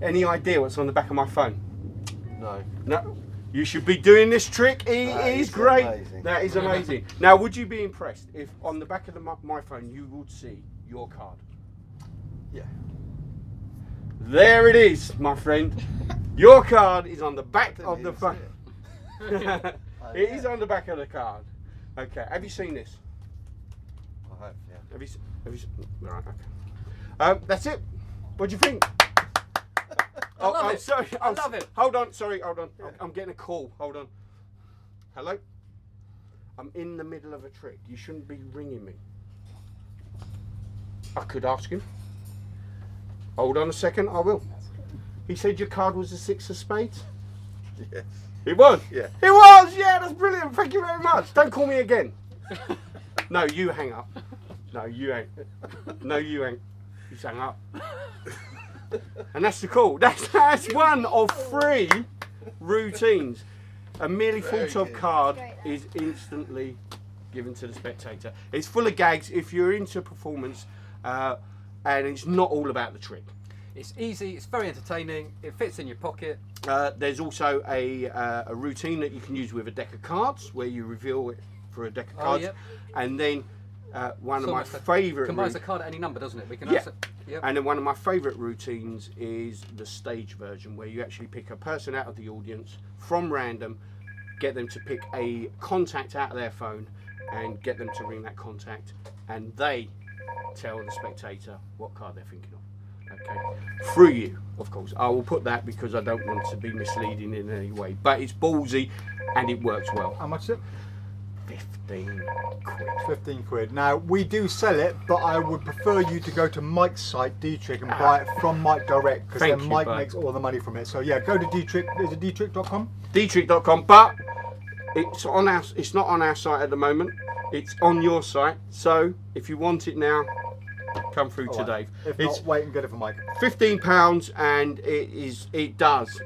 Any idea what's on the back of my phone? No. No. You should be doing this trick. It That is is great. amazing. That is amazing. Now, would you be impressed if on the back of my phone you would see your card? Yeah. There it is, my friend. Your card is on the back of the phone. It is on the back of the card. Okay. Have you seen this? I have, yeah. Have you right, okay. That's it. What do you think? I love it. Sorry. I love it. Hold on, sorry, hold on. I'm getting a call. Hold on. Hello? I'm in the middle of a trick. You shouldn't be ringing me. I could ask him. Hold on a second, I will. He said your card was a 6 of spades? Yes. It was? Yeah. It was, yeah, that's brilliant. Thank you very much. Don't call me again. No, you hang up. No, you ain't. No, you ain't. You hang up. And that's the call. That's one of 3 routines. A merely thought of card is instantly given to the spectator. It's full of gags if you're into performance, and it's not all about the trick. It's easy. It's very entertaining. It fits in your pocket. There's also a routine that you can use with a deck of cards, where you reveal it for a deck of cards, yep. and then one of my Almost favourite. combines the card at any number, doesn't it? We can Yeah. also, yep. And then one of my favourite routines is the stage version, where you actually pick a person out of the audience from random, get them to pick a contact out of their phone, and get them to ring that contact, and they tell the spectator what card they're thinking of. Okay, through you, of course. I will put that because I don't want to be misleading in any way, but it's ballsy and it works well. How much is it? 15 quid. 15 quid. Now, we do sell it, but I would prefer you to go to Mike's site, D-Trick, and buy it from Mike direct, because Thank then you, Mike bud. makes all the money from it. So yeah, go to D-Trick. Is it dtrick.com? dtrick.com, but it's on our. It's not on our site at the moment. It's on your site. So if you want it now, come through to Alright. Dave. If It's not, wait and get it from Mike. £15, and it does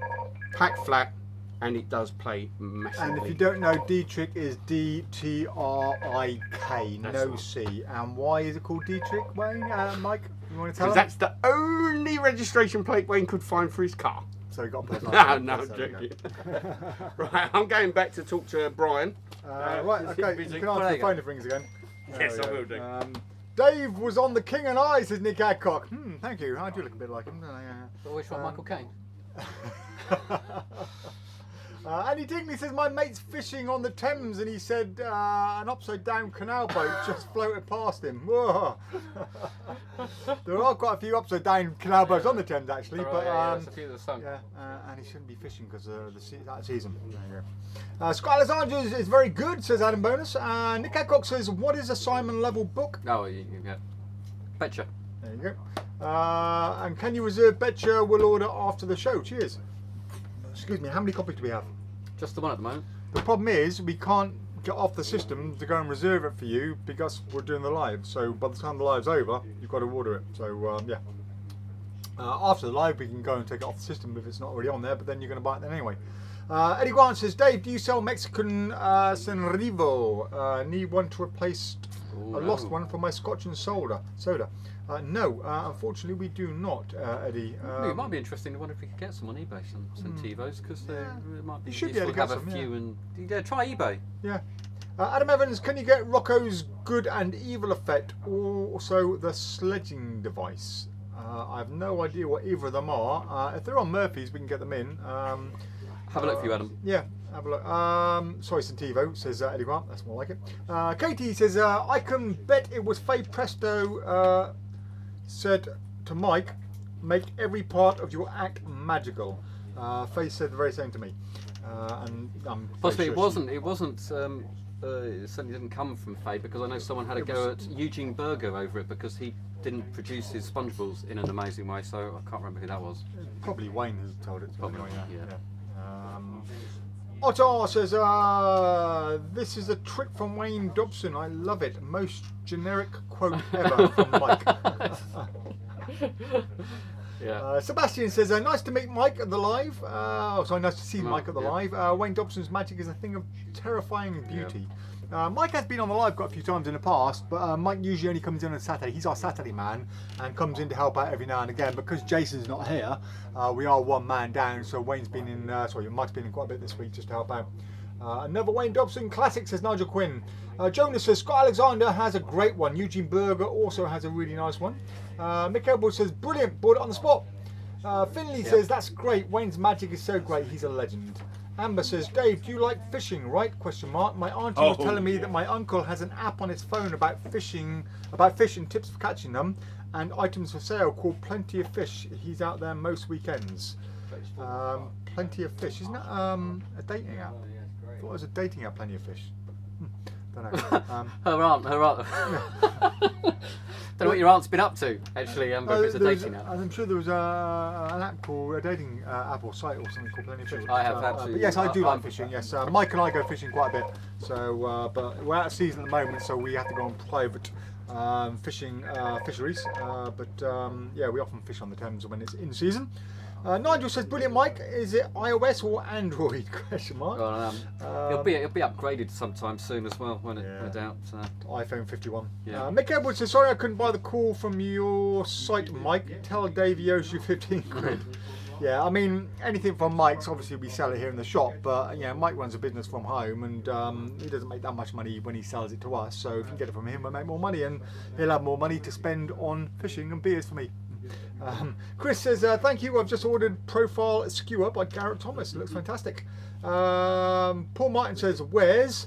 pack flat, and it does play massively. And if you don't know, D-Trick is D-T-R-I-K, That's no right. C. And why is it called D-Trick, Wayne? Mike, you want to tell Because him? that's the only registration plate Wayne could find for his car. So you got to put No, that. no, I'm joking. Right, I'm going back to talk to Brian. Right, is okay. he busy? You can Well, answer there the you phone if it rings again. Yes, There I we will go. do. Dave was on the King and I, says Nick Adcock. Thank you. I do look a bit like him, don't I? Always from Michael Caine. Andy Dingley says my mate's fishing on the Thames, and he said an upside down canal boat just floated past him. Whoa. There are quite a few upside down canal boats on the Thames actually, All but right, yeah, there's a few that sunk. yeah, and he shouldn't be fishing because that season. There you go. Scott Alexander is very good, says Adam Bonus. Nick Adcock says, what is a Simon Level book? No, you yeah. Betcha. There you go. And can you reserve Betcha? We'll order after the show. Cheers. Excuse me, how many copies do we have? Just the one at the moment. The problem is we can't get off the system to go and reserve it for you because we're doing the live. So by the time the live's over, you've got to order it. So yeah. After the live, we can go and take it off the system if it's not already on there, but then you're going to buy it then anyway. Eddie Grant says, Dave, do you sell Mexican Senrivo? Need one to replace a lost one for my Scotch and soda. No, unfortunately we do not, Eddie. It might be interesting. I wonder if we could get some on eBay, some Tivos, because it might be You should be useful able to to have get a some, few. And yeah, try eBay. Yeah. Adam Evans, can you get Rocco's good and evil effect, or also the sledging device? I have no idea what either of them are. If they're on Murphy's, we can get them in. Have a look for you, Adam. Yeah, have a look. Sorry, Santivo, says Eddie Grant. That's more like it. Katie says, I can bet it was Faye Presto said to Mike, make every part of your act magical. Faye said the very same to me. And I'm Possibly sure it wasn't. It wasn't. It certainly didn't come from Faye, because I know someone had a go at Eugene Berger over it because he didn't produce his sponge balls in an amazing way. So I can't remember who that was. Probably Wayne who told it. Probably, yeah. Otto says, this is a trick from Wayne Dobson. I love it. Most generic quote ever from Mike. Yeah. Sebastian says, nice to meet Mike at the live. Nice to see Mike at the live. Wayne Dobson's magic is a thing of terrifying beauty. Mike has been on the live quite a few times in the past, but Mike usually only comes in on Saturday. He's our Saturday man and comes in to help out every now and again. Because Jason's not here, we are one man down, so Mike's been in quite a bit this week just to help out. Another Wayne Dobson classic, says Nigel Quinn. Jonas says Scott Alexander has a great one. Eugene Berger also has a really nice one. Mick Edwards says brilliant, bought it on the spot. Finley says that's great. Wayne's magic is so great. He's a legend. Amber says, Dave, do you like fishing, right? Question mark. My auntie was telling me that my uncle has an app on his phone about fish and tips for catching them, and items for sale called Plenty of Fish. He's out there most weekends. Plenty of Fish, isn't that a dating app? I thought it was a dating app, Plenty of Fish. Don't know. Her aunt. Don't know what your aunt's been up to, actually, if it's a dating app. I'm sure there was an app called a dating app or site or something called Plenty of Fish. I have absolutely. But yes, I do like fishing. Yes, Mike and I go fishing quite a bit. So, but we're out of season at the moment, so we have to go on private fisheries. Yeah, we often fish on the Thames when it's in season. Nigel says, brilliant, Mike. Is it iOS or Android? Question mark. It'll be upgraded sometime soon as well, won't it? No doubt. iPhone 51. Yeah. Mick Edwards says, sorry I couldn't buy the call from your site, Mike. Tell Dave he owes you 15 quid. Yeah, I mean, anything from Mike's, obviously we sell it here in the shop, but Mike runs a business from home and he doesn't make that much money when he sells it to us. So if you can get it from him, we'll make more money and he'll have more money to spend on fishing and beers for me. Chris says, thank you, I've just ordered Profile Skewer by Garrett Thomas. It looks fantastic. Paul Martin says, where's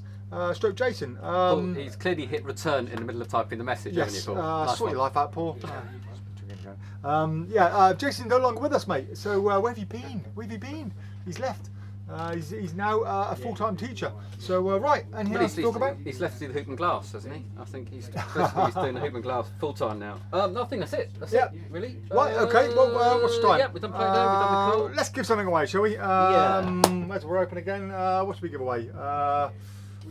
stroke Jason? He's clearly hit return in the middle of typing the message, yes, haven't you, Paul? Nice sort your life out, Paul. Jason's no longer with us, mate. So where have you been? Where have you been? He's left. He's now a full-time teacher. So right, and here to talk about. He's left to do the hoop and glass, hasn't he? I think he's doing the hoop and glass full-time now. No, I think that's it. That's it. Really. Right. Okay. Well, what's the time? Yeah, we've done Play-Doh. We've done the cool. Let's give something away, shall we? As we're open again, what should we give away?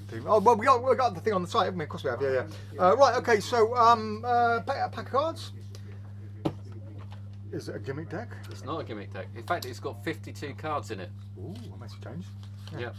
We got the thing on the site, haven't we? Of course we have. Yeah. Right. Okay. So a pack of cards. Is it a gimmick deck? It's not a gimmick deck. In fact, it's got 52 cards in it. Ooh, that makes a change. Yeah.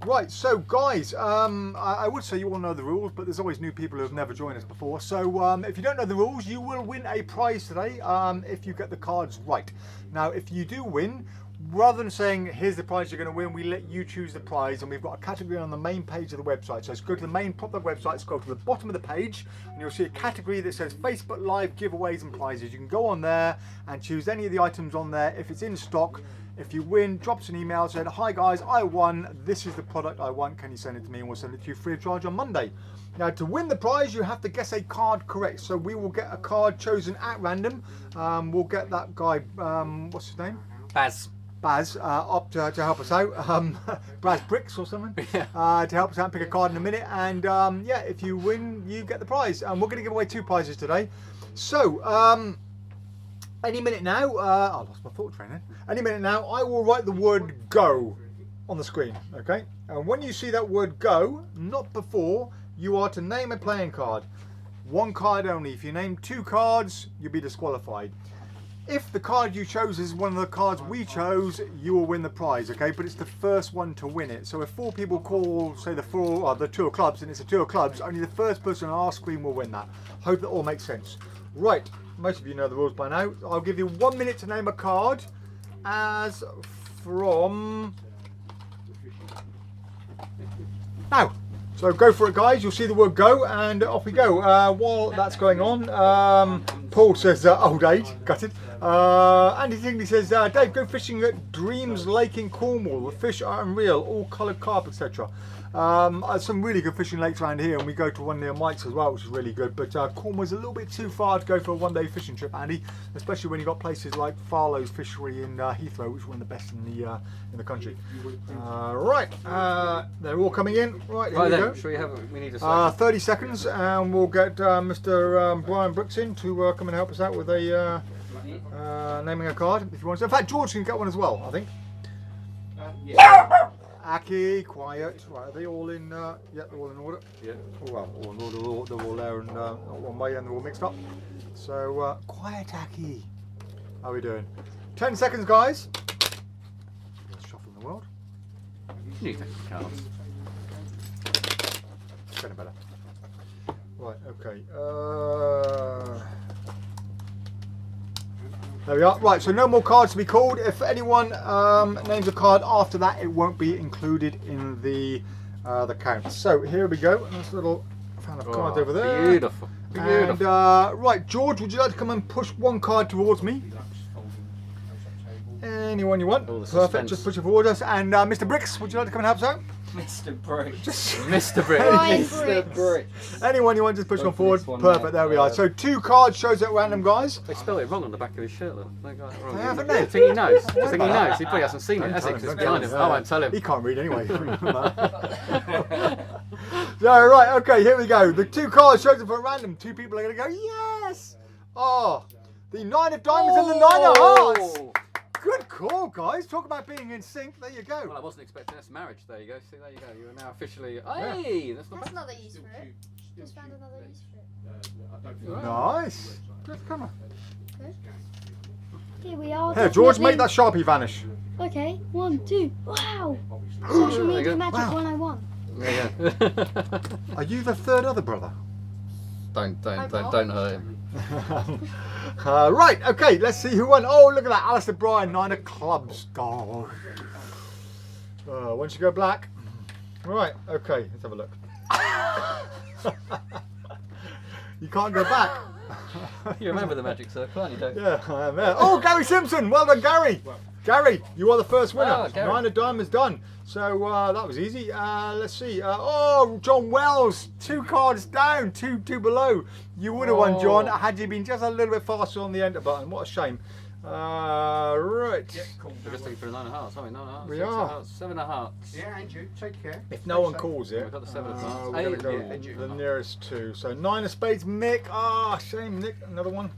Right, so guys, I would say you all know the rules, but there's always new people who have never joined us before. So if you don't know the rules, you will win a prize today if you get the cards right. Now, if you do win, rather than saying, here's the prize you're going to win, we let you choose the prize, and we've got a category on the main page of the website. So go to the main PropDog website, scroll to the bottom of the page, and you'll see a category that says Facebook Live giveaways and prizes. You can go on there and choose any of the items on there. If it's in stock, if you win, drop us an email saying, hi guys, I won, this is the product I want, can you send it to me, and we'll send it to you free of charge on Monday. Now, to win the prize, you have to guess a card correct. So we will get a card chosen at random. We'll get that guy, what's his name? Baz up to help us out, Braz Bricks or something, to help us out and pick a card in a minute. And yeah, if you win, you get the prize. And we're going to give away 2 prizes today. So any minute now, I lost my thought train then. Any minute now, I will write the word go on the screen, okay? And when you see that word go, not before, you are to name a playing card. 1 card only. If you name 2 cards, you'll be disqualified. If the card you chose is one of the cards we chose, you will win the prize, okay? But it's the first one to win it. So if 4 people call, say the 2 of clubs, and it's a 2 of clubs, only the first person on our screen will win that. Hope that all makes sense. Right, most of you know the rules by now. I'll give you 1 minute to name a card as from now. So go for it, guys. You'll see the word go, and off we go. While that's going on, Paul says old age, gutted. Andy Tingley says, Dave, go fishing at Dreams Lake in Cornwall. The fish are unreal, all coloured carp, etc. Some really good fishing lakes around here, and we go to one near Mike's as well, which is really good. But Cornwall's a little bit too far to go for a one-day fishing trip, Andy. Especially when you've got places like Farlow's Fishery in Heathrow, which is one of the best in the country. Right, they're all coming in. Right, here we go. Shall we have? We need a 30 seconds, and we'll get Mr. Brian Brooks in to come and help us out with a naming a card if you want to. In fact, George can get one as well, I think. Aki, quiet. Right, are they all in? Yeah, they're all in order. Yeah. Oh, well, all in order. They're all there and not one way, and they're all mixed up. So quiet, Aki. How are we doing? 10 seconds, guys. Let's shuffle the world. You take the cards. Getting better. Right, okay. There we are. Right, so no more cards to be called. If anyone names a card after that, it won't be included in the count. So here we go. Nice little fan of cards over there. Beautiful. Beautiful. And right, George, would you like to come and push one card towards me? Anyone you want. Perfect. Suspense. Just push it forward us. And Mr. Bricks, would you like to come and help us out? Mr. Bricks. Mr. Brit. Brian Mr. Bricks. Anyone you want, just push one forward. this one Perfect, there. there we are. So 2 cards shows at random, guys. They spelled it wrong on the back of his shirt, though. They got it wrong. They haven't, I they? think he knows. I think he knows. He probably hasn't seen it, Don't has tell he? him, 'Cause it's don't behind tell him. I won't tell him. He can't read anyway. So, right, okay, here we go. The 2 cards shows up at random. 2 people are going to go, yes! Oh, the 9 of diamonds and the 9 of hearts. Oh! Good call, guys. Talk about being in sync. There you go. Well, I wasn't expecting this marriage. There you go. See, there you go. You are now officially. Hey, that's not That's bad. another use for it. Just found another use for it. Nice. Good, come on. Here we are. Here, George, definitely. make that Sharpie vanish. Okay, 1, 2. Wow. Social There you media go. magic Wow. 101. There you go. Are you the 3rd other brother? don't hurt him. Right, okay, let's see who won. Oh, look at that, Alistair Bryan, 9 of clubs. Gosh. Once you go black. Right, okay, let's have a look. You can't go back. You remember the magic circle, aren't you? Don't? Yeah, I am there. Oh, Gary Simpson, well done, Gary. Gary, you are the first winner. Oh, Gary. 9 of diamonds done. So that was easy. Let's see. Oh, John Wells, 2 cards down, two below. You would have won, John, had you been just a little bit faster on the enter button. What a shame. Right. We're just looking for the 9 of hearts, aren't we? 9 of hearts. We 6 are. Of hearts, 7 of hearts. Yeah, and you take care. If no one calls it, We've got the 7 of hearts. we're going to go yeah, the nearest 2. So 9 of spades, Mick. Ah, shame, Nick. Another one.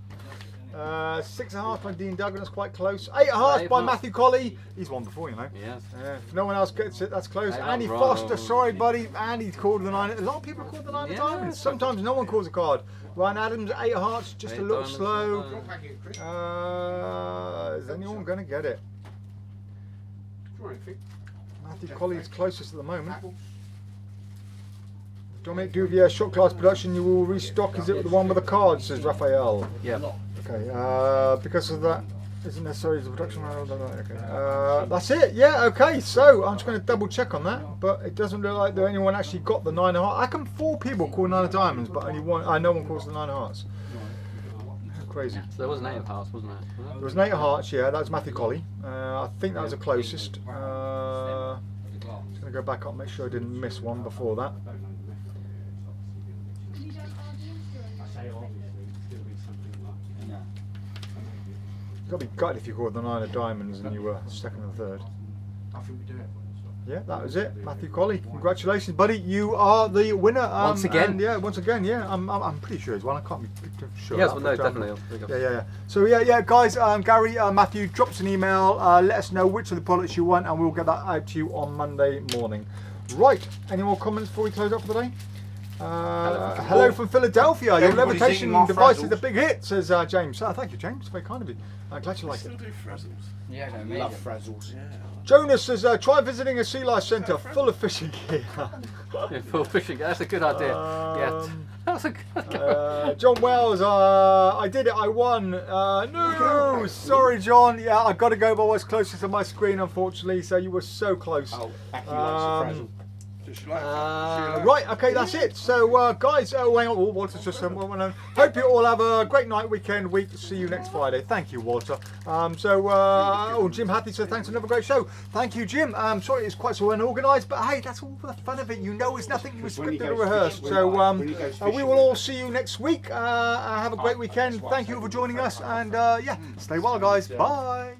6 of hearts by Dean Duggan. That's quite close. 8 of hearts 8 by of hearts. Matthew Colley. He's won before, you know. Yes. If no one else gets it, that's close. 8 of Andy hearts. Foster, sorry, buddy. Andy's called the 9. A lot of people call the 9 of Yeah, diamonds. it's Sometimes no one calls a card. Ryan Adams, 8 of hearts, just 8 a little diamonds, slow. uh, Is anyone going to get it? Matthew Colley is closest at the moment. Dominic Duvier, Shot Class Production, you will restock. Is it the one with the cards, says Raphael? Yeah. Okay, because of that, isn't necessary as a production. Okay, that's it. Yeah, okay. So I'm just going to double check on that, but it doesn't look like anyone actually got the 9 of hearts. I can 4 people call 9 of diamonds, but only one. No one calls the 9 of hearts. How crazy. So there was an 8 of hearts, wasn't there? There was an 8 of hearts. Yeah, that was Matthew Colley. I think that was the closest. Just going to go back up, and make sure I didn't miss one before that. You've got to be gutted if you called the 9 of diamonds and you were 2nd and 3rd. I think we do it. Yeah, that was it. Matthew Colley, congratulations, buddy. You are the winner. Once again. And yeah, once again, yeah. I'm pretty sure he's won. I can't be sure. Yes, of well, that, no, but, definitely. Yeah. So yeah, guys. Gary, Matthew, drop us an email. Let us know which of the products you want, and we'll get that out to you on Monday morning. Right. Any more comments before we close up for the day? Hello from Philadelphia. Your Everybody's levitation eating more device is frazzles. a big hit, says James. Thank you, James. Very kind of you. I'm glad you like it. do frazzles. Yeah, no, Love frazzles. Jonas says, try visiting a sea life centre full of fishing gear. Yeah, full fishing. That's a good idea. Yeah. That's a good idea. John Wells, I did it, I won. No, sorry, John. Yeah, I got to go by what's closest to my screen, unfortunately. So you were so close. Oh, Aki likes a frazzle. Just like Right, okay, that's it. So, guys, hang on, Walter's just hope you all have a great night, weekend, week. See you next Friday. Thank you, Walter. Jim Hattie said thanks, another great show. Thank you, Jim. Sorry it's quite so unorganised, but hey, that's all for the fun of it. You know, it's nothing you scripted or rehearsed. So, we will all see you next week. Have a great weekend. Thank you for joining us, and yeah, stay well, guys. Bye.